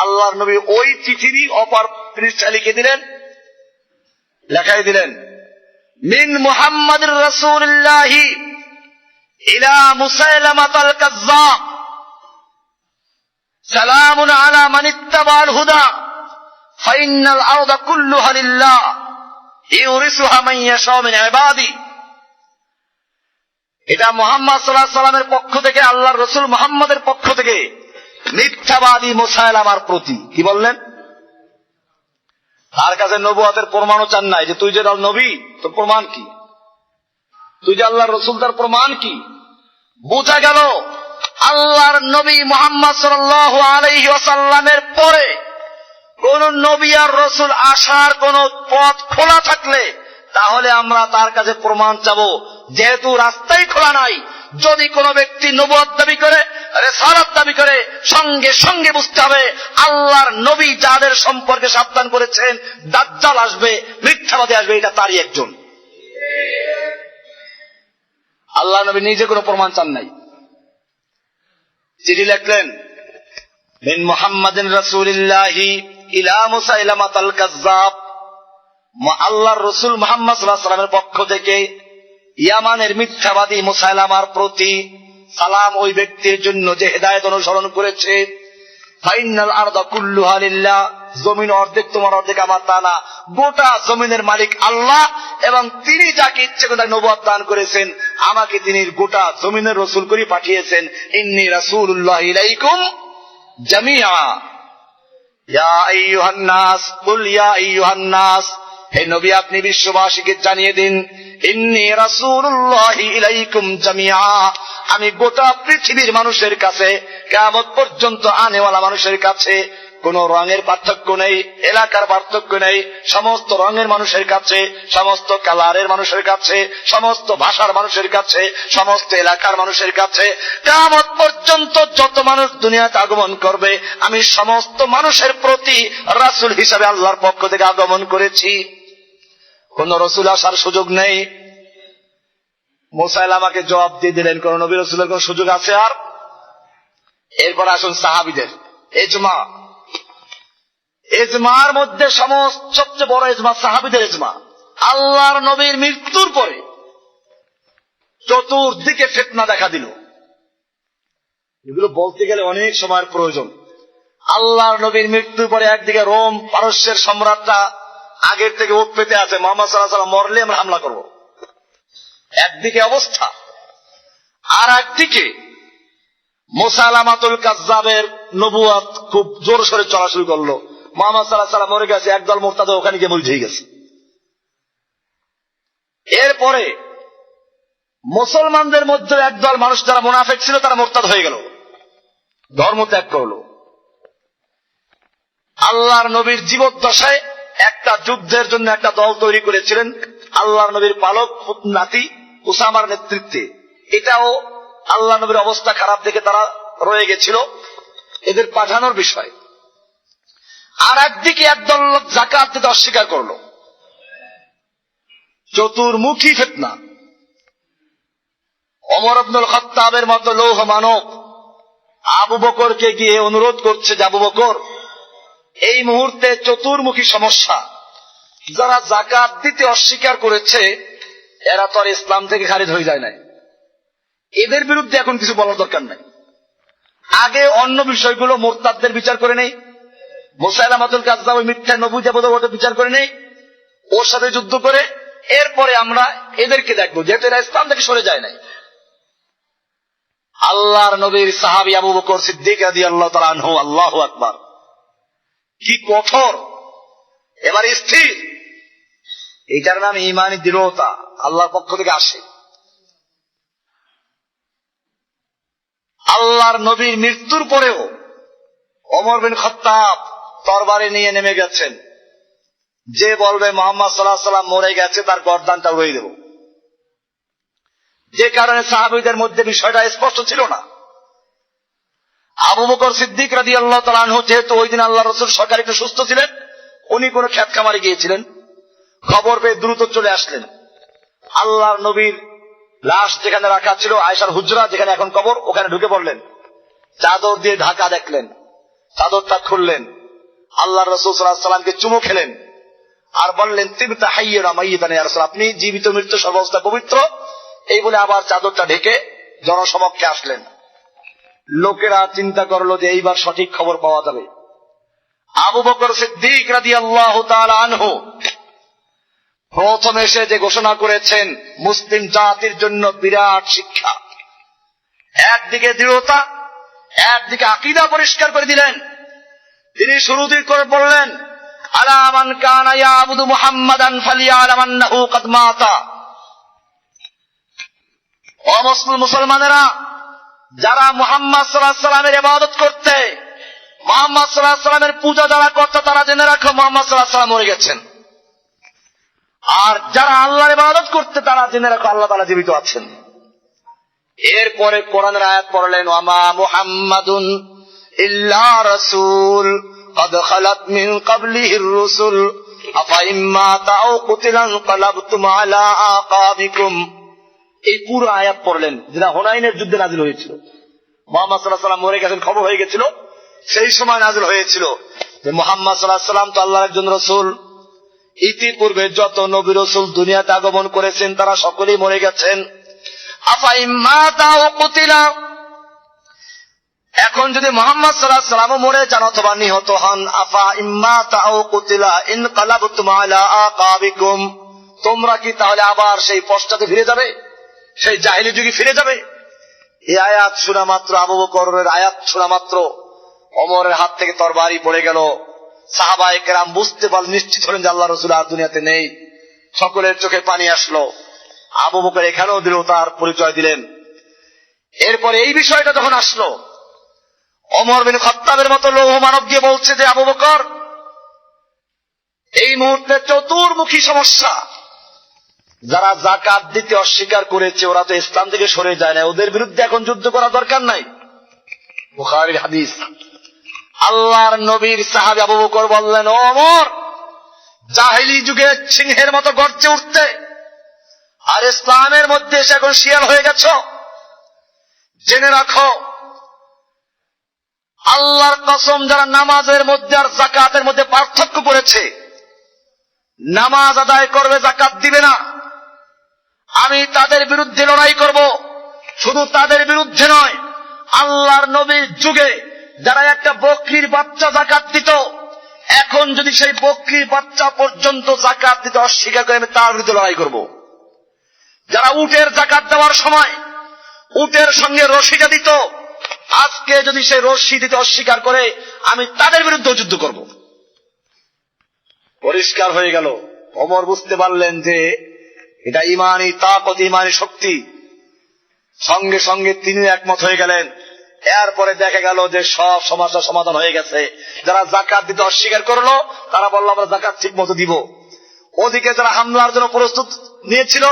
আল্লাহর নবী ওই চিঠিরই অপর পৃষ্ঠা লিখে দিলেন, লেখাই দিলেন মিন মুহাম্মাদির রাসূলিল্লাহি ইলা মুসাইলামাতাল কাজ্জাব সালামুন আলা মান ইত্তাবাল হুদা ফাইনাল আরদা কুল্লুহা লিল্লাহ ইউরিসুহা মান ইয়াশা মিন ইবাদি। এটা মুহাম্মদ সাল্লাল্লাহু আলাইহি ওয়াসাল্লামের পক্ষ থেকে, আল্লাহর রাসূল মুহাম্মাদের পক্ষ থেকে মিথ্যাবাদী মুসাইলামার প্রতি। কি বললেন? তার কাছে নবুয়তের প্রমাণও চান নাই, যে তুই যে নবী তোর প্রমাণ কি, তুই যে আল্লাহর রাসূল তার প্রমাণ কি। বোঝা গেল আল্লাহর নবী মুহাম্মদ সাল্লাল্লাহু আলাইহি ওয়াসাল্লামের পরে কোন নবী আর রাসূল আসার কোন পথ খোলা থাকলে তাহলে আমরা তার কাছে প্রমাণ চাবো। যেহেতু রাস্তাই খোলা নাই, যদি কোন ব্যক্তি নবুয়ত দাবি করে, রিসালাত দাবি করে, সঙ্গে সঙ্গে বুঝতে হবে আল্লাহর নবী যাদের সম্পর্কে সাবধান করেছেন দাজ্জাল আসবে, মিথ্যাবাদী আসবে, এটা তারই একজন। আল্লাহ নবী নিজে কোনো প্রমাণ চান নাই, চিঠি লিখলেন মিন মুহাম্মাদিন রাসূলিল্লাহি ইলা মুসাইলামাতাল কাজ্জাব। আল্লাহর রাসূল মুহাম্মদ সাল্লাল্লাহু আলাইহি ওয়াসাল্লামের পক্ষ থেকে ইয়ামানের মিথ্যাবাদী মুসাইলামার প্রতি সালাম, ওই ব্যক্তির জন্য যে হেদায়েত অনুসরণ করেছে। ফাইনাল আরদা কুল্লুহা লিল্লাহ, জমিন অর্ধেক তোমার অর্ধেক আমার, তা না, গোটা জমিনের মালিক আল্লাহ, এবং তিনি যাকে ইচ্ছে করে নবুয়ত দান করেছেন, আমাকে তিনি গোটা জমিনের রাসূল করে পাঠিয়েছেন। ইন্নী রাসূলুল্লাহ ইলাইকুম জামিআ ইয়া আইয়ুহান নাস কুল ইয়া আইয়ুহান নাস। হে নবী, আপনি বিশ্ববাসীকে জানিয়ে দিন ইন্নী রাসূলুল্লাহ ইলাইকুম জামিআ, আমি গোটা পৃথিবীর মানুষের কাছে, কিয়ামত পর্যন্ত আনেওয়ালা মানুষের কাছে কোন রঙের পার্থক্য নেই, এলাকার পার্থক্য নেই, সমস্ত রঙের মানুষের কাছে, সমস্ত কালারের মানুষের কাছে, সমস্ত ভাষার মানুষের কাছে, সমস্ত এলাকার মানুষের কাছে, কিয়ামত পর্যন্ত যত মানুষ দুনিয়াতে আগমন করবে আমি সমস্ত মানুষের প্রতি রাসূল হিসাবে আল্লাহর পক্ষ থেকে আগমন করেছি। কোন রাসূল আসার সুযোগ নেই। মুসাইলামাকে জবাব দিয়ে দিলেন, কোন নবী রাসূলের কোন সুযোগ আছে আর? এরপর আসুন সাহাবীদের ইজমা। ইজমার মধ্যে সবচেয়ে বড় ইজমা সাহাবীদের ইজমা। আল্লাহর নবীর মৃত্যুর পরে চতুর্দিকে ফিতনা দেখা দিল। এগুলো বলতে গেলে অনেক সময়ের প্রয়োজন। আল্লাহর নবীর মৃত্যুর পরে একদিকে রোম পারস্যের সম্রাটরা আগের থেকে ওত পেতে আছে, মুহাম্মদ সাল্লাল্লাহু আলাইহি ওয়াসাল্লাম মরলে আমরা হামলা করব, একদিকে অবস্থা। আর একদিকে মুসাইলামাতুল কাজ্জাবের নবুয়ত খুব জোর সোরে চলা শুরু করলো। মুহাম্মদ সাল্লাল্লাহু আলাইহি ওয়াসাল্লাম মরে গেছে, একদল মুরতাদ ওখানে গিয়ে মরিচ হয়ে গেছে। এরপরে মুসলমানদের মধ্যে একদল মানুষ যারা মুনাফিক ছিল তারা মুরতাদ হয়ে গেল, ধর্ম ত্যাগ করলো। আল্লাহর নবীর জীবদ্দশায় একটা যুদ্ধের জন্য একটা দল তৈরি করেছিলেন আল্লাহর নবীর পালক নাতি উসামার নেতৃত্বে। এটাও আল্লাহ নবীর অবস্থা খারাপ দেখে তারা রয়ে গেছিল, এদের পাঠানোর বিষয়। আর একদিকে একদল লোক যাকাত দিতে অস্বীকার করলো, চতুর্মুখী ফিতনা। ওমর ইবনুল খাত্তাবের মতো লৌহ মানব আবু বকরকে গিয়ে অনুরোধ করছে যে আবু বকর, এই মুহূর্তে চতুর্মুখী সমস্যা, যারা যাকাত দিতে অস্বীকার করেছে এরা তো আর ইসলাম থেকে খারিজ হয়ে যায় নাই, এদের বিরুদ্ধে এখন কিছু বলার দরকার নাই। আগে অন্য বিষয়গুলো মুরতাদদের বিচার করে নেই, মুসাইলামাতুল কাজ্জাব মিথ্যা নবী বলে বিচার করে নেই, ওর সাথে যুদ্ধ করে এরপরে আমরা এদেরকে দেখবো, যেহেতু এরা ইসলাম থেকে সরে যায় নাই। আল্লাহর নবীর সাহাবী আবু বকর সিদ্দিক রাদিয়াল্লাহু তাআলা আনহু, আল্লাহু আকবার, কি কঠোর, এবার স্থির। এইটার নাম ঈমানী দৃঢ়তা, আল্লাহর পক্ষ থেকে আসে। আল্লাহর নবীর মৃত্যুর পরেও ওমর বিন খাত্তাব তরবারি নিয়ে নেমে গেছেন, যে বলবে মুহাম্মদ সাল্লাল্লাহু আলাইহি ওয়াসাল্লাম মরে গেছে তার গর্দানটা উড়িয়ে দেব। যে কারণে সাহাবীদের মধ্যে বিষয়টা স্পষ্ট ছিল না। আবু বকর সিদ্দিক রাদিয়াল্লাহু তাআলা আনহু যেহেতু ওই দিন আল্লাহর রাসূল সরকার একটু সুস্থ ছিলেন, উনি কোন ক্ষেত খামারে গিয়েছিলেন, খবর পেয়ে দ্রুত চলে আসলেন। আল্লাহর নবীর লাশ যেখানে রাখা ছিল, আয়েশার হুজরা যেখানে এখন কবর, ওখানে ঢুকে পড়লেন, চাদর দিয়ে ঢাকা দেখলেন, চাদরটা খুললেন, আল্লাহর রাসূল সাল্লাল্লাহু আলাইহি ওয়াসাল্লামকে চুমু খেলেন আর বললেন, তিবতা হাইয়্যান ওয়া মাইয়িতান ইয়া রাসূল, আপনি জীবিত মৃত্যু সর্বাবস্থা পবিত্র, এই বলে আবার চাদরটা ঢেকে জনসমক্ষে আসলেন। লোকেরা চিন্তা করলো যে এইবার সঠিক খবর পাওয়া যাবে। আবু বকর সিদ্দিক রাদিয়াল্লাহু তাআলা আনহু প্রথম এসে যে ঘোষণা করেছেন মুসলিম জাতির জন্য বিরাট শিক্ষা, একদিকে দৃঢ়তা, একদিকে আকীদা পরিষ্কার করে দিলেন। তিনি শুরুতেই করে বললেন, আলা মান কানা ইয়াবুদু মুহাম্মাদান ফালিয়ালাম আন্নাহু কাদ মাতা। ও মুসলমানেরা, যারা মুহাম্মদ সাল্লাল্লাহু আলাইহি ওয়াসাল্লামের ইবাদত করতে, মুহাম্মদ সাল্লাল্লাহু আলাইহি ওয়াসাল্লামের পূজা যারা করতে, তারা জেনে রাখো মুহাম্মদ সাল্লাল্লাহু আলাইহি ওয়াসাল্লাম মরে গেছেন। আর যারা আল্লাহর ইবাদত করতে, তারা জেনে রাখো আল্লাহ তাআলা জীবিত আছেন। এরপরে কোরআনের আয়াত পড়লেন, ওয়ামা মুহাম্মাদুন ইল্লা রাসূল قد خلت من قبله الرسل أفإن مات أو قتل انقلبتم على أعقابكم। এই পুরো আয়াত পড়লেন যেটা হুনাইনের যুদ্ধে নাযিল হয়েছিল। মুহাম্মদ সাল্লাল্লাহু আলাইহি ওয়াসাল্লাম মরে গেছেন খবর হয়ে গেছিল, সেই সময় নাযিল হয়েছিল যে মুহাম্মদ সাল্লাল্লাহু আলাইহি ওয়াসাল্লাম তো আল্লাহর একজন রাসূল, ইতিপূর্বে যত নবী রাসূল দুনিয়াতে আগমন করেছেন তারা সকলেই মরে গেছেন। আফাইন মাতা ওয়া কুতিলা, এখন যদি মুহাম্মদ সাল্লাল্লাহু আলাইহি ওয়াসাল্লাম মরে যান অথবা নিহত হন, আফা ইম্মাতা আও কুতিলা ইনকালাবতুম আলা আকাবিকুম, তোমরা কি তাহলে আবার সেই পশ্চাতে ফিরে যাবে, সেই জাহেলি যুগে ফিরে যাবে? এই আয়াত শোনা মাত্র, আবু বকরের আয়াত শোনা মাত্র ওমরের হাত থেকে তরবারি পড়ে গেল। সাহাবায়ে কেরাম বুঝতে পারলেন, নিশ্চিত হলেন যে আল্লাহর রাসূল আর দুনিয়াতে নেই। সকলের চোখে পানি আসলো। আবু বকর এখানেও দৃঢ়তার পরিচয় দিলেন। এরপরে এই বিষয়টা যখন আসলো, ওমর বিন খাত্তাবের মতো লৌহ মানব গিয়ে বলছে যে আবু বকর, এই মুহূর্তে চতুর্মুখী সমস্যা, যারা যাকাত দিতে অস্বীকার করেছে ওরা তো ইসলাম থেকে সরে যায় না, ওদের বিরুদ্ধে এখন যুদ্ধ করা দরকার নাই। বুখারীর হাদিস। আল্লাহর নবীর সাহাবী আবু বকর বললেন, ও ওমর, জাহেলি যুগে সিংহের মতো গর্জে উঠতে, আর ইসলামের মধ্যে এসে এখন শিয়াল হয়ে গেছ। জেনে রাখো, আল্লাহর কসম, যারা নামাজের মধ্যে আর যাকাতের মধ্যে পার্থক্য করেছে, নামাজ আদায় করবে যাকাত দিবে না, আমি তাদের বিরুদ্ধে লড়াই করব। শুধু তাদের বিরুদ্ধে নয়, আল্লাহর নবীর যুগে যারা একটা বকরির বাচ্চা যাকাত দিত, এখন যদি সেই বকরির বাচ্চা পর্যন্ত যাকাত দিতে অস্বীকার করে, আমি তার বিরুদ্ধে লড়াই করব। যারা উটের যাকাত দেওয়ার সময় উটের সঙ্গে রশিটা দিত, আজকে যদি সে রশ্মি দিতে অস্বীকার করে, আমি তাদের বিরুদ্ধে যুদ্ধ করব। পরিষ্কার হয়ে গেল। ওমর বুঝতে পারলেন যে এটা ইমানি তাকত, ইমানি শক্তি। সঙ্গে সঙ্গে তিনি একমত হয়ে গেলেন। এরপরে দেখা গেল যে সব সমস্যার সমাধান হয়ে গেছে। যারা জাকাত দিতে অস্বীকার করলো, তারা বলল আমরা জাকাত ঠিক মতো দিব। ওদিকে যারা হামলার জন্য প্রস্তুত নিয়েছিল,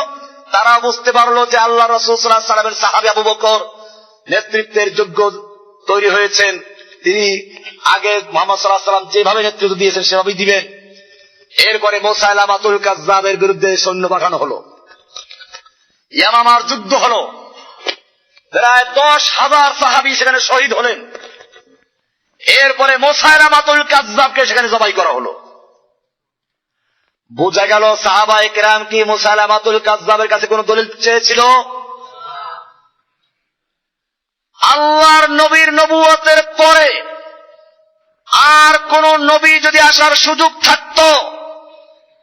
তারা বুঝতে পারলো যে আল্লাহ রাসূল সাল্লাল্লাহু আলাইহি ওয়াসাল্লামের সাহাবী আবু বকর নেতৃত্বের যোগ্য তৈরি হয়েছেন। তিনি আগে মুহাম্মদ সাল্লাল্লাহু আলাইহি ওয়াসাল্লাম যেভাবে নেতৃত্ব দিয়েছেন সেভাবেই দিবেন। এরপরে মুসাইলামাতুল কাযযাবের বিরুদ্ধে সৈন্য পাঠানো হলো। ইয়ামামার যুদ্ধ হলো। প্রায় 10,000 সাহাবী সেখানে শহীদ হলেন। এরপরে মুসাইলামাতুল কাযযাবকে সেখানে জবাই করা হলো। বোঝা গেল সাহাবায়ে কেরাম কি মুসাইলামাতুল কাযযাবের কাছে কোন দলিল চেয়েছিল? আল্লাহর নবীর নবুয়তের পরে আর কোন নবী যদি আসার সুযোগ থাকতো,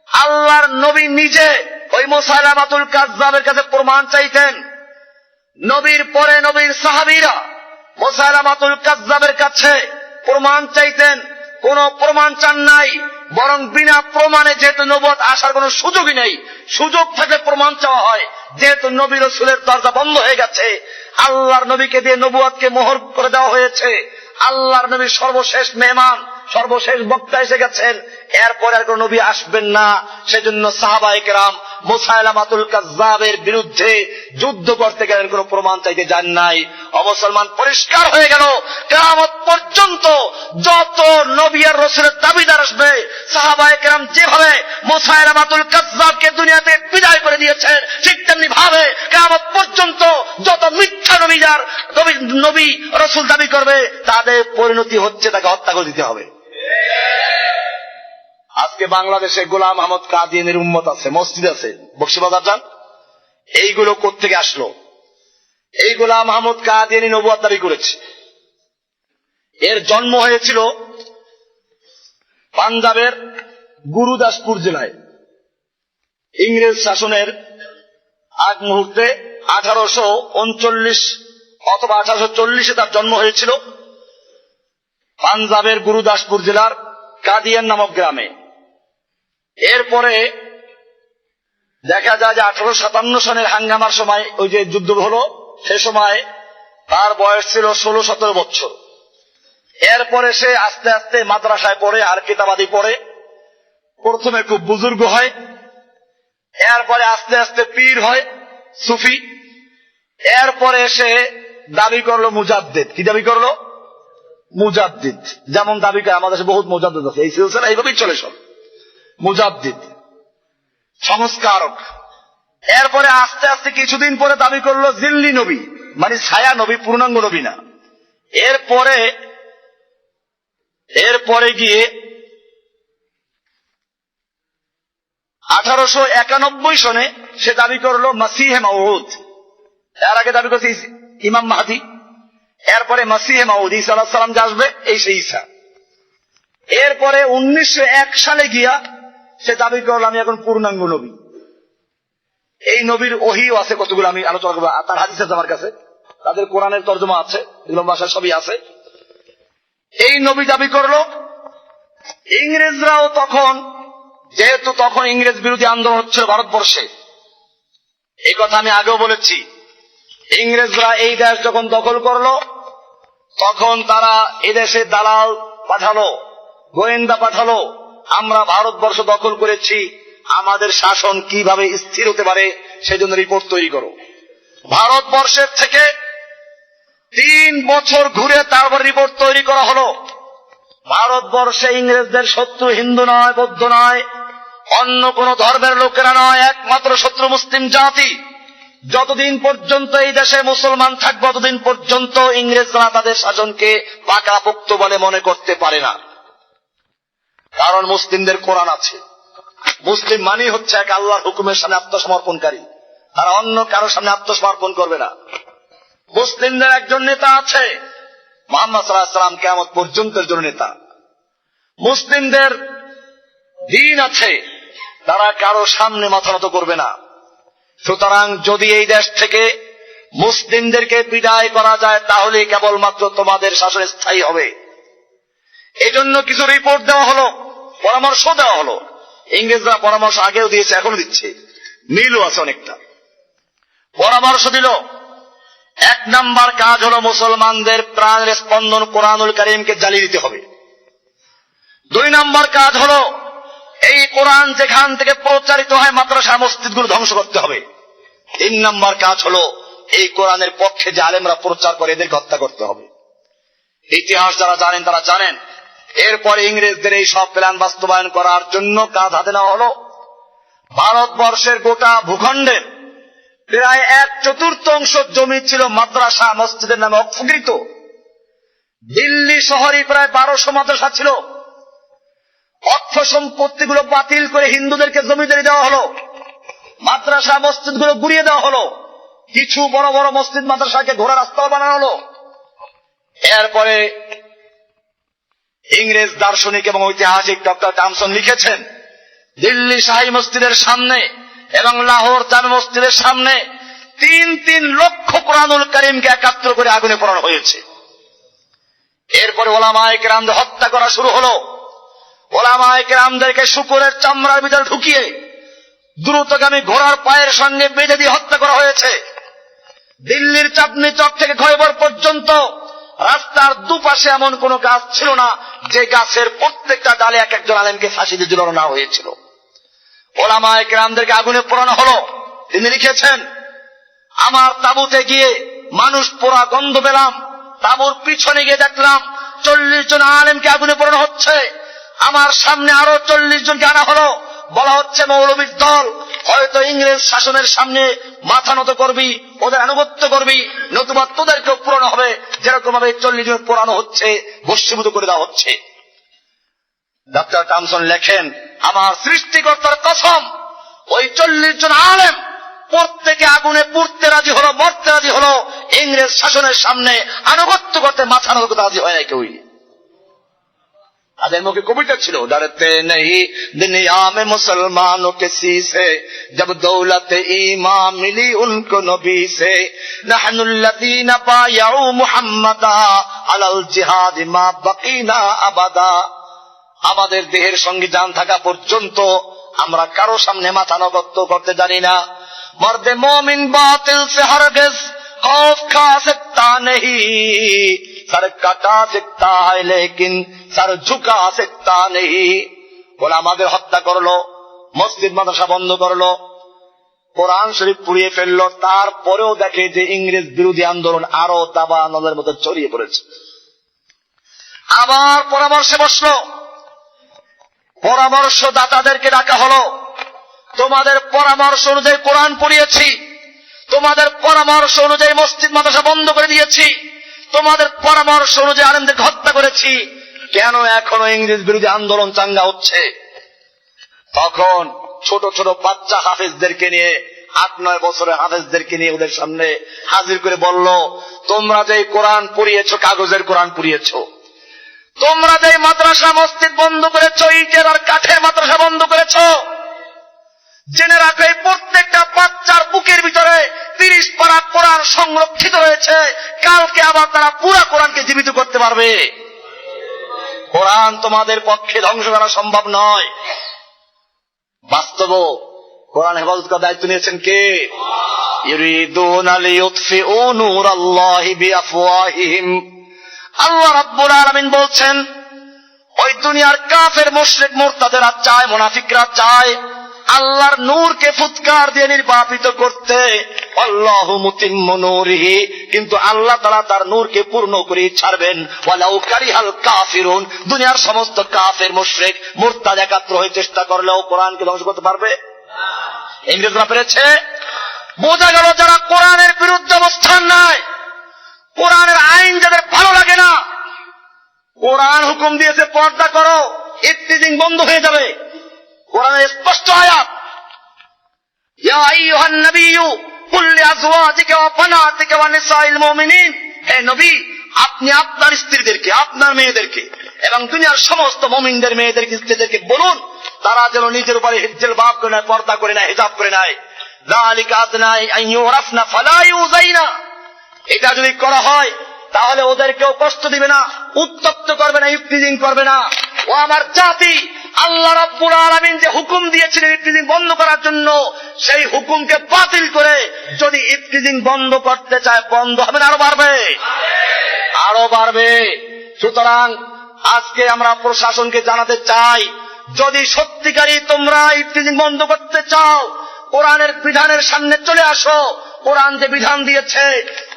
আল্লাহর নবী নিজে ওই মুসাইলামাতুল কাযযাবের কাছে প্রমাণ চাইতেন। নবীর পরে নবীর সাহাবীরা মুসাইলামাতুল কাযযাবের কাছে প্রমাণ চাইতেন। কোন প্রমাণ চান নাই, বরং বিনা প্রমাণে যেহেতু নবুয়ত আসার কোন সুযোগই নেই, সুযোগ থাকলে প্রমাণ চাওয়া হয়। যেহেতু নবী রাসূলের দরজা বন্ধ হয়ে গেছে, আল্লাহর নবীকে দিয়ে নবুয়তকে মোহর করে দেওয়া হয়েছে, আল্লাহর নবী সর্বশেষ মেহমান, সর্বশেষ বক্তা এসে গেছেন, এরপর আর কোন নবী আসবেন না। সেজন্য সাহাবায়ে কেরাম মুসাইলামাতুল কাযযাবের বিরুদ্ধে যুদ্ধ করতে গেলেন, কোন প্রমাণ চাইতে যান নাই। অমুসলমান পরিষ্কার হয়ে গেল, কিয়ামত পর্যন্ত যত নবী আর রাসূলের দাবিদার আসবে, সাহাবায়ে কেরাম যেভাবে মুসাইলামাতুল কাযযাবকে দুনিয়াতে বিদায় করে দিয়েছেন, ঠিক তেমনি ভাবে কিয়ামত পর্যন্ত যত মিথ্যা নবী রাসূল দাবি করবে, তাদের পরিণতি হচ্ছে তাকে হত্যা করে দিতে হবে। আজকে বাংলাদেশে গোলাম আহমদ কাদিয়ানীর উম্মত আছে, মসজিদ আছে, বক্সিবাজার যান, এইগুলো কোত্থেকে আসলো? এই গোলাম আহমদ কাদিয়ানী নবুয়ত দাবি করেছে। এর জন্ম হয়েছিল পাঞ্জাবের গুরুদাসপুর জেলায়। ইংরেজ শাসনের আগ মুহূর্তে 1839 অথবা 1840 তার জন্ম হয়েছিল পাঞ্জাবের গুরুদাসপুর জেলার কাদিয়ান নামক গ্রামে। এরপরে দেখা যায় যে 1857 সনের হাঙ্গামার সময় ওই যে যুদ্ধ হলো, সে সময় তার বয়স ছিল 16-17 বছর। এরপরে সে আস্তে আস্তে মাদ্রাসায় পড়ে আর কিতাবাদি পড়ে। প্রথমে খুব বুজুর্গ হয়, এরপরে আস্তে আস্তে পীর হয়, সুফি। এরপরে সে দাবি করলো মুজাদ্দিদ। কি দাবি করলো? মুজাদ্দিদ। যেমন দাবি করে আমাদের দেশে বহুত মুজাদ্দিদ আছে, এই সিলসিলা এইভাবেই চলে সব। মুজাদ্দিদ, সংস্কারক। এরপরে আস্তে আস্তে কিছুদিন পরে দাবি করলো জিল্লি নবী, মানে ছায়া নবী, পূর্ণাঙ্গ নবী না। এরপরে গিয়ে 1891 সনে সে দাবি করলো মাসিহে মাউউদ। এর আগে দাবি করছে ইমাম মাহদী, এরপরে মাসিহে মাউউদ, ঈসা আলাইহিস সালাম যে আসবে, এই সেই ঈসা। এরপরে 1901 সালে গিয়া সে দাবি করলো আমি এখন পূর্ণাঙ্গ নবী। এই নবীর ওহীও আছে কতগুলো, আমি আলোচনা করবো। তার হাদিস আছে আমার কাছে, তাদের কোরআনের তর্জমা আছে, এগুলো ভাষা সবই আছে। এই নবী দাবি করলো। ইংরেজরাও তখন, যেহেতু তখন ইংরেজ বিরোধী আন্দোলন হচ্ছিল ভারতবর্ষে, এই কথা আমি আগেও বলেছি, ইংরেজরা এই দেশ যখন দখল করলো, তখন তারা এদেশে দালাল পাঠালো, গোয়েন্দা পাঠালো, আমরা ভারতবর্ষ দখল করেছি, আমাদের শাসন কিভাবে স্থির হতে পারে সেজন্য রিপোর্ট তৈরি করো। ভারতবর্ষের থেকে 3 বছর ঘুরে তারপর রিপোর্ট তৈরি করা হলো। ভারতবর্ষে ইংরেজদের শত্রু হিন্দু নয়, বৌদ্ধ নয়, অন্য কোন ধর্মের লোকেরা নয়, একমাত্র শত্রু মুসলিম জাতি। যতদিন পর্যন্ত এই দেশে মুসলমান থাকবে, ততদিন পর্যন্ত ইংরেজরা তাদের শাসনকে পাকাপোক্ত বলে মনে করতে পারে না। কারণ মুসলিমদের কোরআন আছে। মুসলিম মানে হচ্ছে এক আল্লাহর হুকুমের সামনে আত্মসমর্পণকারী, তারা অন্য কারোর সামনে আত্মসমর্পণ করবে না। মুসলিমদের একজন নেতা আছে, মুহাম্মদ সাল্লাল্লাহু আলাইহি ওয়াসাল্লাম, কিয়ামত পর্যন্তের জন্য নেতা। মুসলিমদের দ্বীন আছে, তারা কারো সামনে মাথা নত করবে না। সুতরাং যদি এই দেশ থেকে মুসলিমদেরকে বিদায় করা যায়, তাহলে কেবলমাত্র তোমাদের শাসন স্থায়ী হবে। এজন্য কিছু রিপোর্ট দেওয়া হলো, পরামর্শ দেওয়া হলো। ইংরেজরা পরামর্শ আগেও দিয়েছে, এখনো দিচ্ছে, মিলও আছে অনেকটা। পরামর্শ দিল, 1 নাম্বার কাজ হলো মুসলমানদের প্রাণের স্পন্দন কোরআনুল কারীমকে জ্বালিয়ে দিতে হবে। 2 নাম্বার কাজ হলো এই কোরআন যেখান থেকে প্রচারিত হয় মাদ্রাসা মসজিদগুলো ধ্বংস করতে হবে। 3 নাম্বার কাজ হলো এই কোরআনের পক্ষে যে আলেমরা প্রচার করে এদেরকে হত্যা করতে হবে। ইতিহাস যারা জানেন তারা জানেন। এরপরে ইংরেজদের এই সব প্ল্যান বাস্তবায়ন করার জন্য কাজ হাতে নেওয়া হলো। ভারতবর্ষের গোটা ভূখণ্ডের প্রায় 1/4 জমি ছিল মাদ্রাসা মসজিদের নামে অপকৃত। দিল্লি শহরে প্রায় 1200 মাদ্রাসা ছিল। অর্থ সম্পত্তিগুলো বাতিল করে হিন্দুদেরকে জমিদারি দেওয়া হলো, মাদ্রাসা মসজিদগুলো গুড়িয়ে দেওয়া হলো, কিছু বড় বড় মসজিদ মাদ্রাসাকে ঘোড়া রাস্তাও বানানো হলো। এরপরে ইংরেজ দার্শনিক এবং ঐতিহাসিক ডক্টর টমসন লিখেছেন, দিল্লি শাহী মসজিদের সামনে এবং লাহোর জামে মসজিদের সামনে 3 লক্ষ কোরআনুল কারীমকে একাত্র করে আগুনে পোড়ানো হয়েছে। এরপরে ওলামায়ে কেরামদের হত্যা করা শুরু হলো। ওলামায়ে কেরামদেরকে শূকরের চামড়ার ভিতরে ঢুকিয়ে দ্রুতগামী ঘোড়ার পায়ের সঙ্গে বেঁধে দিয়ে হত্যা করা হয়েছে। দিল্লির চাঁদনী চক থেকে খয়বর পর্যন্ত রাস্তার দুপাশে এমন কোন গাছ ছিল না যে গাছের প্রত্যেকটা ডালে এক একজন আলেমকে ফাঁসি দিয়ে ঝুলানো না হয়েছিল। ওলামায়ে কেরামদেরকে আগুনে পোড়ানো হলো। তিনি লিখেছেন, আমার তাঁবুতে গিয়ে মানুষ পোড়া গন্ধ পেলাম, তাঁবুর পিছনে গিয়ে দেখলাম 40 জন আলেমকে আগুনে পোড়ানো হচ্ছে। আমার সামনে আরো 40 জনকে আনা হলো। বলা হচ্ছে মৌলবীর দল, হয়তো ইংরেজ শাসনের সামনে মাথা নত করবি, ওদের আনুগত্য করবি, নতুবা তোদেরকেও পোড়ানো হবে, যেরকম ভাবে 40 জন পোড়ানো হচ্ছে, ভস্মীভূত করে দেওয়া হচ্ছে। ডক্টর টমসন লেখেন, আমার সৃষ্টিকর্তার কসম, ওই 40 জন আলেম প্রত্যেকে আগুনে পুড়তে রাজি হলো, মরতে রাজি হলো, ইংরেজ শাসনের সামনে আনুগত্য করতে মাথা নত করতে রাজি হয় না কেউই। তাদের মুখে কবিতা ছিল, ডরতে নেই দুনিয়া মে মুসলমানों के सीसे जब दौलत ईमान मिली उनको नबी से नहनु الذين بايعوا محمدا على الجهاد ما بقينا अबदा। আমাদের দেহের সঙ্গে জান থাকা পর্যন্ত আমরা কারো সামনে মাথা নত করতে জানি না। মর্দে মুমিন বাতিল সে হরগিজ खौफ खा सकता नहीं, सर कटा सकता है लेकिन सर झुका सकता नहीं। বলে আমাদের হত্যা করলো, মসজিদ মাদ্রাসা বন্ধ করলো, কোরআন শরীফ পুড়িয়ে ফেললো, তারপরেও দেখে যে ইংরেজ বিরোধী আন্দোলন আরো দাবা নলের মতো ছড়িয়ে পড়েছে। আবার পরামর্শে বসলো, পরামর্শদাতাদেরকে ডাকা হলো, তোমাদের পরামর্শ অনুযায়ী কোরআন পড়িয়েছি, তোমাদের পরামর্শ অনুযায়ী মসজিদ মাদ্রাসা বন্ধ করে দিয়েছি, তোমাদের পরামর্শ অনুযায়ী আলেমদেরকে হত্যা করেছি, কেন এখনো ইংরেজ বিরোধী আন্দোলন চাঙ্গা হচ্ছে? তখন ছোট ছোট বাচ্চা হাফেজদেরকে নিয়ে, 8-9 বছরের হাফেজদেরকে নিয়ে ওদের সামনে হাজির করে বলল, তোমরা যে কোরআন পড়িয়েছ, কাগজের কোরআন পড়িয়েছ, তোমরা যে মাদ্রাসা মসজিদ বন্ধ করেছ, ইটের আর কাঠের মাদ্রাসা বন্ধ করেছ, জেনে রাখো এই প্রত্যেকটা বাচ্চার বুকের ভিতরে 30 পারা কোরআন সংরক্ষিত রয়েছে। কালকে আবার তারা পুরা কোরআনকে জীবিত করতে পারবে। কোরআন তোমাদের পক্ষে ধ্বংস করা সম্ভব নয়। বাস্তব কোরআন হেফাজত করার দায়িত্ব নিয়েছেন কে? ইউরিদুনা লিইউতফিউ নূরাল্লাহি বিআফওয়াহিহিম। আল্লাহ রাব্বুল আলামিন বলছেন, ওই দুনিয়ার কাফের মুশরিক মুরতাদেরা চায়, মুনাফিকরা চায় আল্লাহর নূরকে ফুৎকার দিয়ে নির্বাপিত করতে। আল্লাহু মুতিম্মু নূরিহি, কিন্তু আল্লাহ তাআলা তার নূরকে পূর্ণ করে ছাড়বেন। ওয়ালাউ কারিহাল কাফিরুন, দুনিয়ার সমস্ত কাফের মুশরিক মুরতাদ একাত্র হয়ে চেষ্টা করলেও কোরআনকে ধ্বংস করতে পারবে না। ইংরেজরা পেরেছে। বোঝা গেল যারা কোরআনের বিরুদ্ধে অবস্থান নেয়, কোরআনের আইন যাদের ভালো লাগে না, কোরআন হুকুম দিয়েছে পর্দা করো, ইফতিজিং বন্ধ হয়ে যাবে। কোরআনের স্পষ্ট আয়াত, ইয়া আইয়ুহান নাবিয়্যু কুল লিআজওয়াজিকা ওয়া বানাতিকা ওয়া নিসাইল মুমিনিন, হে নবী আপনি আপনার স্ত্রীদেরকে, আপনার মেয়েদেরকে এবং দুনিয়ার সমস্ত মুমিনদের মেয়েদেরকে, স্ত্রীদেরকে বলুন তারা যেন নিজের উপরে জিলবাব করে নেয়, পর্দা করে নেয়, হিজাব করে নেয়। যালিকা আদনা আন ইউরাফনা ফালা ইউযাইনা, এটা যদি করা হয় তাহলে ওদেরকেও কষ্ট দিবে না, উত্তপ্ত করবে না, ইফতিজিং করবে না। ও আমার জাতি, আল্লাহ রাব্বুল আলামিন যে হুকুম দিয়েছিলেন ইফতিজিং বন্ধ করার জন্য, সেই হুকুমকে বাতিল করে যদি ইফতিজিং বন্ধ করতে চায়, বন্ধ হবে না আরো বাড়বে? আরো বাড়বে। সুতরাং আজকে আমরা প্রশাসনকে জানাতে চাই, যদি সত্যিকারই তোমরা ইফতিজিং বন্ধ করতে চাও, কোরআনের বিধানের সামনে চলে আসো। কোরআন যে বিধান দিয়েছে,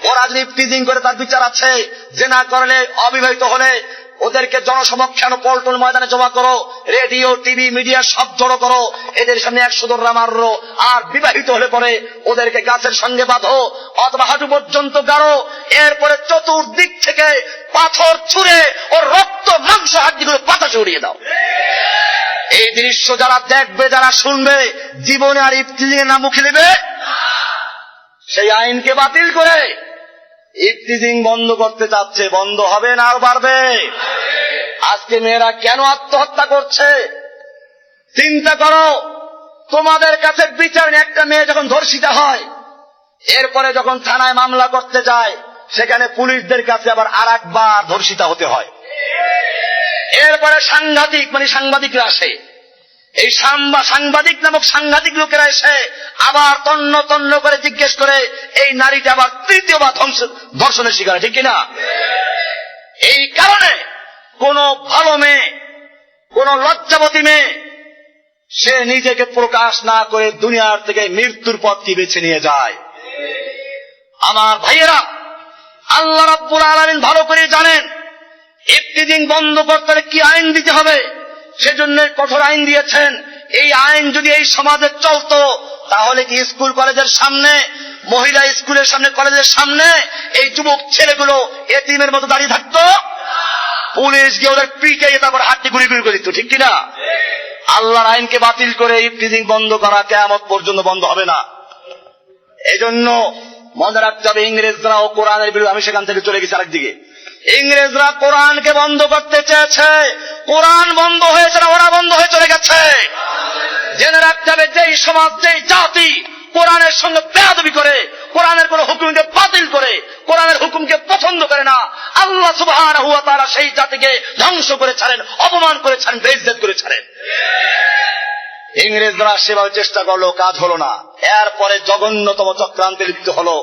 ওরা যদি ইফতিজিং করে তার বিচার আছে। জেনা করলে, অবিবাহিত হলে ওদেরকে জনসমক্ষে আনো, পল্টন ময়দানে জমা করো, রেডিও টিভি মিডিয়া সব জড়ো করো, এদের সামনে 100 দররা মারো। আর বিবাহিত হলে পরে ওদেরকে গাছের সঙ্গে বাঁধো অথবা হাঁটু পর্যন্ত গাড়ো, এরপরে চতুর্দিক থেকে পাথর ছুঁড়ে ওর রক্ত মাংস হাড্ডিগুলো বাতাসে উড়িয়ে দাও। এই দৃশ্য যারা দেখবে, যারা শুনবে, জীবনে আর ইফতিজিং এর নাম মুখে নেবে। সেই আইনকে বাতিল করে ইফতিজিং বন্ধ করতে চাচ্ছে, বন্ধ হবে না আর বাড়বে? আজকে মেয়েরা কেন আত্মহত্যা করছে চিন্তা করো। তোমাদের কাছে বিচার নেই। একটা মেয়ে যখন ধর্ষিতা হয়, এরপরে যখন থানায় মামলা করতে যায়, সেখানে পুলিশদের কাছে আবার আরেকবার ধর্ষিতা হতে হয়। এরপরে সাংবাদিকরা আসে, এই সাংবাদিক নামক সাংঘাতিক লোকেরা এসে আবার তন্ন তন্ন করে জিজ্ঞেস করে এই নারীটা আবার তৃতীয়বার ধর্ষণের শিকার, ঠিক কিনা? এই কারণে কোন ভালো মেয়ে, কোন লজ্জাবতী মেয়ে, সে নিজেকে প্রকাশ না করে দুনিয়ার থেকে মৃত্যুর পথটি বেছে নিয়ে যায়। আমার ভাইয়েরা, আল্লাহ রাব্বুল আলামিন ভালো করে জানেন ইফতিজিং বন্ধ করতে কি আইন দিতে হবে। সেজন্য কঠোর আইন দিয়েছেন। এই আইন যদি এই সমাজে চলতো, তাহলে কি স্কুল কলেজের সামনে, মহিলা স্কুলের সামনে, কলেজের সামনে এই যুবক ছেলেগুলো এতিমের মতো দাঁড়িয়ে থাকতো? পুলিশ গিয়ে ওদের পিটে তারপর হাড্ডি গুড়ি গুড়ি করে দিত, ঠিক কিনা? আল্লাহর আইনকে বাতিল করে ইফতিজিং বন্ধ করা কিয়ামত পর্যন্ত বন্ধ হবে না। এজন্য মনে রাখতে হবে, ইংরেজরাও কোরআনের বিরুদ্ধে, আমি সেখান থেকে চলে গেছি আরেকদিকে, ইংরেজরা কোরআনকে বন্ধ করতে চেয়েছে, কোরআন বন্ধ হয়েছে না, ওরা বন্ধ হয়ে চলে গেছে। জেনে রাখতে হবে, যেই সমাজ, যেই জাতি কোরআনের সঙ্গে বেয়াদবি করে, কোরআনের কোন হুকুমকে বাতিল করে, কোরআনের হুকুমকে পছন্দ করে না, আল্লাহ সুবহানাহু ওয়া তাআলা সেই জাতিকে ধ্বংস করে ছাড়েন, অপমান করে ছাড়েন, বেইজ্জত করে ছাড়েন। ইংরেজরা সেভাবে চেষ্টা করলো, কাজ হলো না। এরপরে জঘন্যতম চক্রান্তে লিপ্ত হলো,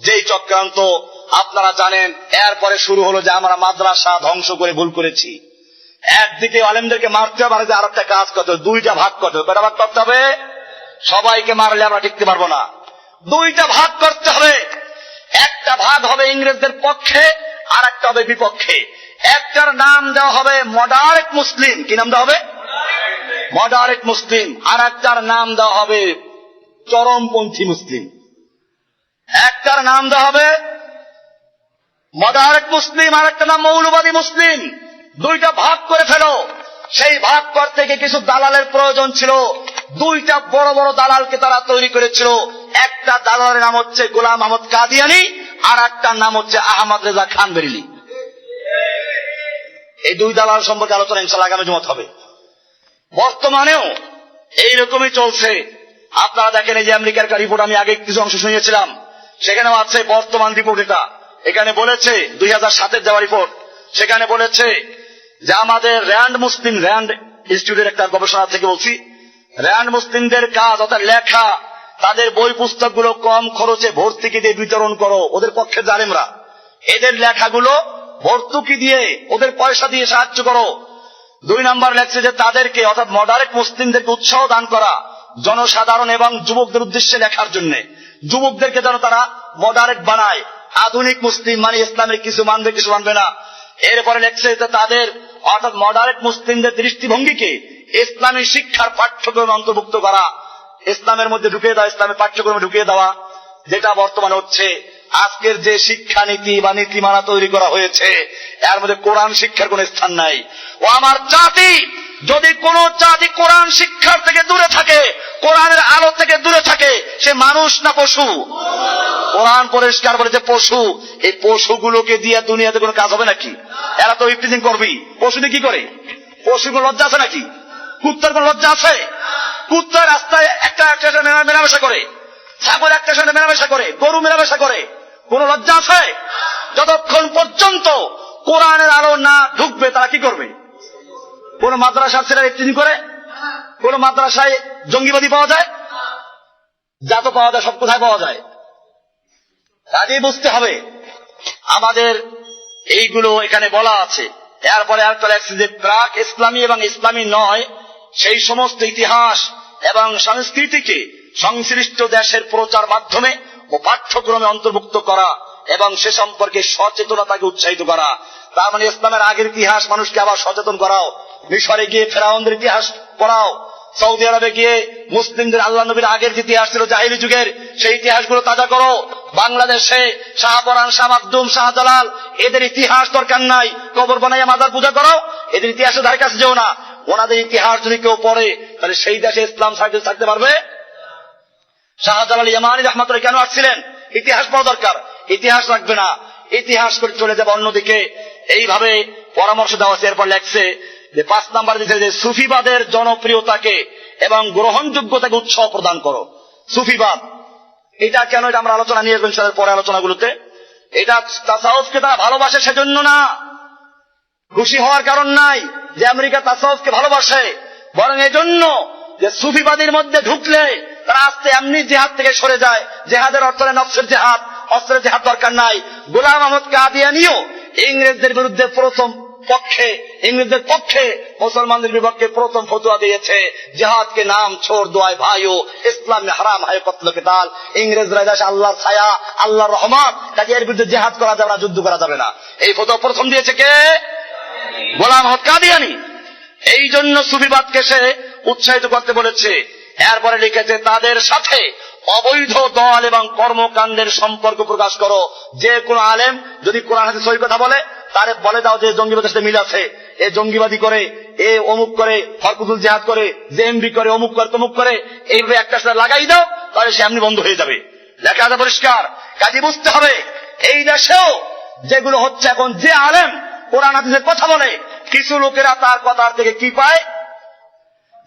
যেই চক্রান্ত আপনারা জানেন। এরপরে শুরু হলো যে আমরা মাদ্রাসা ধ্বংস করে ভুল করেছি। একদিকে আলেমদেরকে মারতে হবে, আর যে আরেকটা কাজ করতে হবে, দুইটা ভাগ করতে হবে। কয়টা ভাগ করতে হবে? সবাইকে মারলে আমরা টিকতে পারবো না, দুইটা ভাগ করতে হবে। একটা ভাগ হবে ইংরেজদের পক্ষে, আর একটা হবে বিপক্ষে। একটার নাম দেওয়া হবে মডারেট মুসলিম। কি নাম দেওয়া হবে? Moderate Muslim. আর একটার নাম দেওয়া হবে চরমপন্থী মুসলিম। একটার নাম দেওয়া হবে মডারেট মুসলিম, আর একটা নাম মৌলবাদী মুসলিম। দুইটা ভাগ করে ফেলো। সেই ভাগ করতে গিয়ে কিছু দালালের প্রয়োজন ছিল। দুইটা বড় বড় দালালকে তারা তৈরি করেছিল। একটা দালালের নাম হচ্ছে গোলাম আহমদ কাদিয়ানি, আর একটার নাম হচ্ছে আহমদ রেজা খান বেরেলি। এই দুই দালাল সম্পর্কে আলোচনা ইনশাআল্লাহ আগামী জুমাত হবে। বর্তমানেও এইরকমই চলছে। আপনারা দেখেন, এই যে আমেরিকার একটা রিপোর্ট আমি আগে কিছু অংশ শুনিয়েছিলাম, সেখানেও আছে বর্তমান রিপোর্ট। এটা এখানে বলেছে 2007-এর দেওয়া রিপোর্ট। সেখানে বলেছে যে আমাদের র্যান্ড ইনস্টিটিউটের একটা গবেষণা থেকে বলছি, র্যান্ড মুসলিমদের কাজ অর্থাৎ লেখা, তাদের বই পুস্তকগুলো কম খরচে ভর্তুকি দিয়ে বিতরণ করো। ওদের পক্ষে জালেমরা, এদের লেখাগুলো ভর্তুকি দিয়ে, ওদের পয়সা দিয়ে সাহায্য করো। 2 নম্বর লেখছে যে তাদেরকে অর্থাৎ মডারেট মুসলিমদেরকে উৎসাহ দান করা, জনসাধারণ এবং যুবকদের উদ্দেশ্যে লেখার জন্য। যুবকদেরকে যেন তারা মডারেট বানায়। আধুনিক মুসলিম মানে ইসলামের কিছু মানবে, কিছু মানবে না। এরপরে লেখছে যে তাদের অর্থাৎ মডারেট মুসলিমদের দৃষ্টিভঙ্গিকে ইসলামী শিক্ষার পাঠ্যক্রমে অন্তর্ভুক্ত করা, ইসলামের মধ্যে ঢুকিয়ে দেওয়া, ইসলামের পাঠ্যক্রমে ঢুকিয়ে দেওয়া, যেটা বর্তমানে হচ্ছে। আজকের যে শিক্ষানীতি বা নীতিমালা তৈরি করা হয়েছে, এর মধ্যে কোরআন শিক্ষার কোন স্থান নাই। ও আমার জাতি, যদি কোন জাতি কোরআন শিক্ষার থেকে দূরে থাকে, কোরআনের আলো থেকে দূরে থাকে, সে মানুষ না পশু? কোরআন পরিষ্কার বলেছে পশু। এই পশুগুলোকে দিয়ে দুনিয়াতে কোনো কাজ হবে নাকি? এরা তো ইফতিজিং করবেই। পশু দিয়ে কি করে? পশুর কোন লজ্জা আছে নাকি? কুত্তার কোন লজ্জা আছে? কুত্তা রাস্তায় একটা মেলামেশা করে, ছাগল একটা সাথে মেলামেশা করে, গরু মেলামেশা করে, কোন লজ্জা আছে? যতক্ষণ পর্যন্ত কোরআনের আলো না ঢুকবে তারা কি করবে? কোন মাদ্রাসার ছেলেরা ইফতিজিং করে? কোন মাদ্রাসায় জঙ্গিবাদী পাওয়া যায়? যা তো পাওয়া যায় সব কোথায় পাওয়া যায়? কাজেই বুঝতে হবে আমাদের এইগুলো এখানে বলা আছে। এরপরে আর লেখছে যে প্রাক ইসলামী এবং ইসলামী নয় সেই সমস্ত ইতিহাস এবং সংস্কৃতিকে সংশ্লিষ্ট দেশের প্রচার মাধ্যমে ও পাঠ্যক্রমে অন্তর্ভুক্ত করা এবং সে সম্পর্কে সচেতনতাকে উৎসাহিত করা। তার মানে ইসলামের আগের ইতিহাস মানুষকে আবার সচেতন করাও, মিশরে গিয়ে ফেরাউনদের ইতিহাস পড়াও, সৌদি আরবে গিয়ে মুসলিমদের আল্লাহ নবীর আগের যে ইতিহাস ছিল জাহিলি যুগের সেই ইতিহাসগুলো তাজা করো। বাংলাদেশে শাহপরান, শাহ মাকদুম, শাহজালাল এদের ইতিহাস দরকার নাই, কবর বানাইয়া মাজার পূজা করো, এদের ইতিহাসের ধারে কাছে যেও না। ওনাদের ইতিহাস যদি কেউ পড়ে তাহলে সেই দেশে ইসলাম থাকতে পারবে? শাহজালাল ইয়ামানি রহমাতুল্লাহ কেন আসছিলেন? ইতিহাস পড়া দরকার, ইতিহাস রাখবে না, ইতিহাস করে চলে যাবে অন্যদিকে। এইভাবে পরামর্শ দেওয়া হচ্ছে। এরপর লেখছে যে 5 নাম্বার দিতে যে সুফিবাদের জনপ্রিয়তাকে এবং গ্রহণযোগ্যতাকে উৎসাহ প্রদান করো। সুফিবাদ এটা কেন, এটা আমরা আলোচনা নিয়ে পরে আলোচনাগুলোতে। এটা তাসাউফকে তারা ভালোবাসে সেজন্য না, খুশি হওয়ার কারণ নাই যে আমেরিকা তাসাউফকে ভালোবাসে, বরং এজন্য যে সুফিবাদীর মধ্যে ঢুকলে তারা আস্তে এমনি জিহাদ থেকে সরে যায়। জেহাদের অর্থ নফসের জেহাদ, অস্ত্রের জেহাদ দরকার নাই। গোলাম আহমদ কাদিয়ানীও ইংরেজদের বিরুদ্ধে ইংরেজদের পক্ষে মুসলমানদের বিপক্ষে প্রথম ফতোয়া দিয়েছে, জিহাদকে নাম ছোড় দো আয় ভাইও, ইসলাম মে হারাম হয় কতল কিতাল। ইংরেজরা দেশে আল্লাহর ছায়া, আল্লাহর রহমত, কাজে এর বিরুদ্ধে জিহাদ করা যাবে না, যুদ্ধ করা যাবে না। এই ফতোয়া প্রথম দিয়েছে কে? গোলাম আহমদ কাদিয়ানী। এই জন্য সুফিবাদকে সে উৎসাহিত করতে বলেছে। এরপরে লিখেছে তাদের সাথে অবৈধ দল এবং কর্মকাণ্ডের সম্পর্ক প্রকাশ করো। যে কোন আলেম যদি কোরআন হাদিস সহিহ কথা বলে তারে বলে দাও যে জঙ্গিবাদের সাথে মিল আছে, এ জঙ্গিবাদী করে, এ অমুক করে, হরকুতুল জিহাদ করে, জেএমবি করে, অমুক করে, তমুক করে, এইভাবে একটা সাথে লাগাই দাও, তাহলে সে এমনি বন্ধ হয়ে যাবে। লেখা আছে পরিষ্কার। কাজে বুঝতে হবে এই দেশেও যেগুলো হচ্ছে এখন, যে আলেম কোরআন হাদিসের কথা বলে কিছু লোকেরা তার কথার থেকে কি পায়?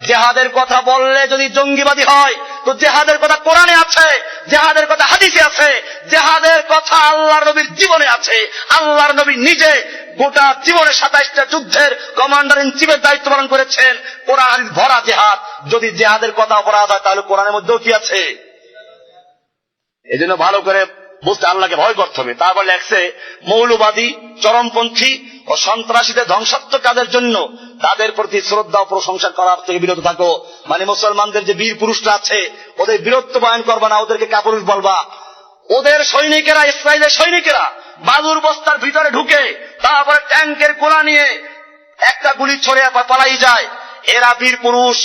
জেহাদের কথা বললে যদি জঙ্গিবাদী হয় তো জেহাদের কথা কোরআনে আছে, জেহাদের কথা হাদিসে আছে, জেহাদের কথা আল্লাহর নবীর জীবনে আছে। আল্লাহর নবী নিজে গোটা জীবনে 27টা যুদ্ধের কমান্ডার ইন চিফের দায়িত্ব পালন করেছেন। কোরআন হাদিস ভরা জেহাদ। যদি জেহাদের কথা অপরাধ হয় তাহলে কোরআনের মধ্যেও কি আছে? এজন্য ভালো করে বুঝতে আল্লাহকে ভয় করতে হবে। তারপর লেখছে মৌলবাদী, চরমপন্থী ও সন্ত্রাসীদের ধ্বংসাত্মক কাজের জন্য তাদের প্রতি শ্রদ্ধা ও প্রশংসা করার থেকে বিরত থাকো। মানে মুসলমানদের যে বীর পুরুষরা আছে ওদের বীরত্ব বয়ান করবা না, ওদেরকে কাপুরুষ বলবা। ওদের সৈনিকেরা, ইসরায়েলের সৈনিকেরা বালুর বস্তার ভিতরে ঢুকে তারপরে ট্যাঙ্কের গোলা নিয়ে একটা গুলি ছড়ে পালাই যায়, এরা বীর পুরুষ।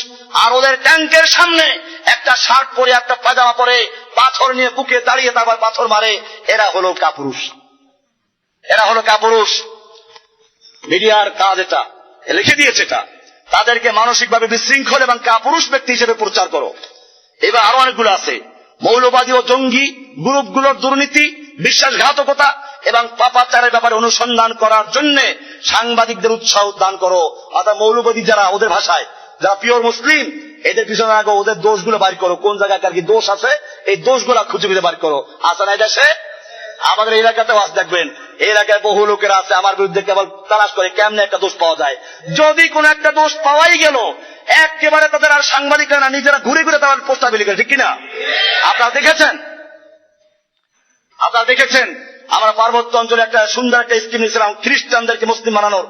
আর ওদের ট্যাঙ্কের সামনে একটা শার্ট পরে, একটা পাজামা পরে, পাথর নিয়ে বুকে দাঁড়িয়ে তারপর পাথর মারে, এরা হলো কাপুরুষ, এরা হলো কাপুরুষ। মিডিয়ার কাজ এটা, লিখে দিয়েছে এটা। তাদেরকে মানসিকভাবে বিশৃঙ্খল এবং কাপুরুষ ব্যক্তি হিসেবে প্রচার করো। এবার আরো অনেকগুলো আছে। মৌলবাদী ও জঙ্গি গ্রুপগুলোর দুর্নীতি, বিশ্বাসঘাতকতা এবং পাপাচারের ব্যাপারে অনুসন্ধান করার জন্য সাংবাদিকদের উৎসাহ দান করো। অর্থাৎ মৌলবাদী যারা, ওদের ভাষায় যারা পিওর মুসলিম, এদের পিছনে আগে ওদের দোষগুলো বাইর করো, কোন জায়গায় কার কি দোষ আছে এই দোষগুলো খুঁজে খুঁজে বাইর করো। আছে না দেশে? আমাদের এলাকাতেও আজ দেখবেন, এই এলাকায় বহু লোকেরা আছে আমার বিরুদ্ধে কেবল তালাশ করে কেমনে একটা দোষ পাওয়া যায়। যদি কোন একটা দোষ পাওয়াই গেল একেবারে তাদের আর সাংবাদিকরা না, নিজেরা ঘুরে ঘুরে তাদের পোস্টার বিলি করে, ঠিক কিনা? আপনারা দেখেছেন, আপনারা দেখেছেন আমরা পার্বত্য অঞ্চলে একটা সুন্দর একটা স্কিম নিয়েছিলাম খ্রিস্টানদেরকে মুসলিম বানানোর,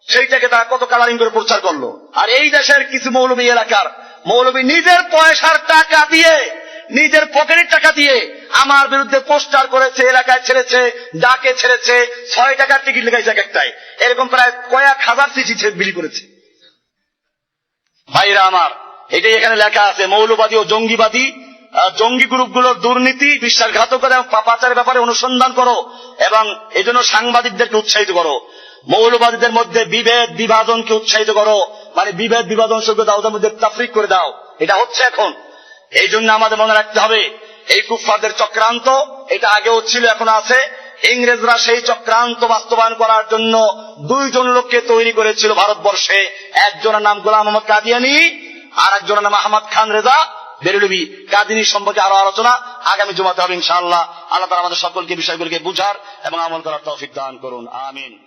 সেইটাকে তারা কত কালারিং করে প্রচার করলো। আর এই দেশের কিছু মৌলবী এলাকার মৌলবী নিজের পয়সার টাকা দিয়ে, নিজের পকেটের টাকা দিয়ে আমার বিরুদ্ধে পোস্টার করেছে, এলাকায় ছেড়েছে, ডাকে ছেড়েছে, 6 টাকার টিকিট লেখাইছে এক একটাই, এরকম প্রায় কয়েক হাজার চিঠি বিলি করেছে। ভাইরা আমার, এটাই এখানে লেখা আছে। মৌলবাদী ও জঙ্গিবাদী জঙ্গি গ্রুপগুলোর দুর্নীতি, বিশ্বাসঘাতকতা এবং পাপাচারের ব্যাপারে অনুসন্ধান করো এবং এজন্য সাংবাদিকদেরকে উৎসাহিত করো। মৌলবাদীদের মধ্যে বিভেদ বিভাজনকে উৎসাহিত করো, মানে বিভেদ বিভাজন সঙ্গে দাও, ওদের মধ্যে তাফরিক করে দাও। এটা হচ্ছে এখন। এই জন্য আমাদের মনে রাখতে হবে এই কুফফারদের চক্রান্ত, এটা আগেও ছিল, এখন আছে। ইংরেজরা সেই চক্রান্ত বাস্তবায়ন করার জন্য 2 জন লোককে তৈরি করেছিল ভারতবর্ষে। একজনের নাম গোলাম আহমদ কাদিয়ানী আর একজনের নাম আহমদ খান রেজা। বেরেলভী কাদিনী সম্পর্কে আরো আলোচনা আগামী জুমাতে হবে ইনশাআল্লাহ। আল্লাহ তাআলা আমাদের সকলকে বিষয়গুলোকে বুঝার এবং আমল করার তৌফিক দান করুন, আমিন।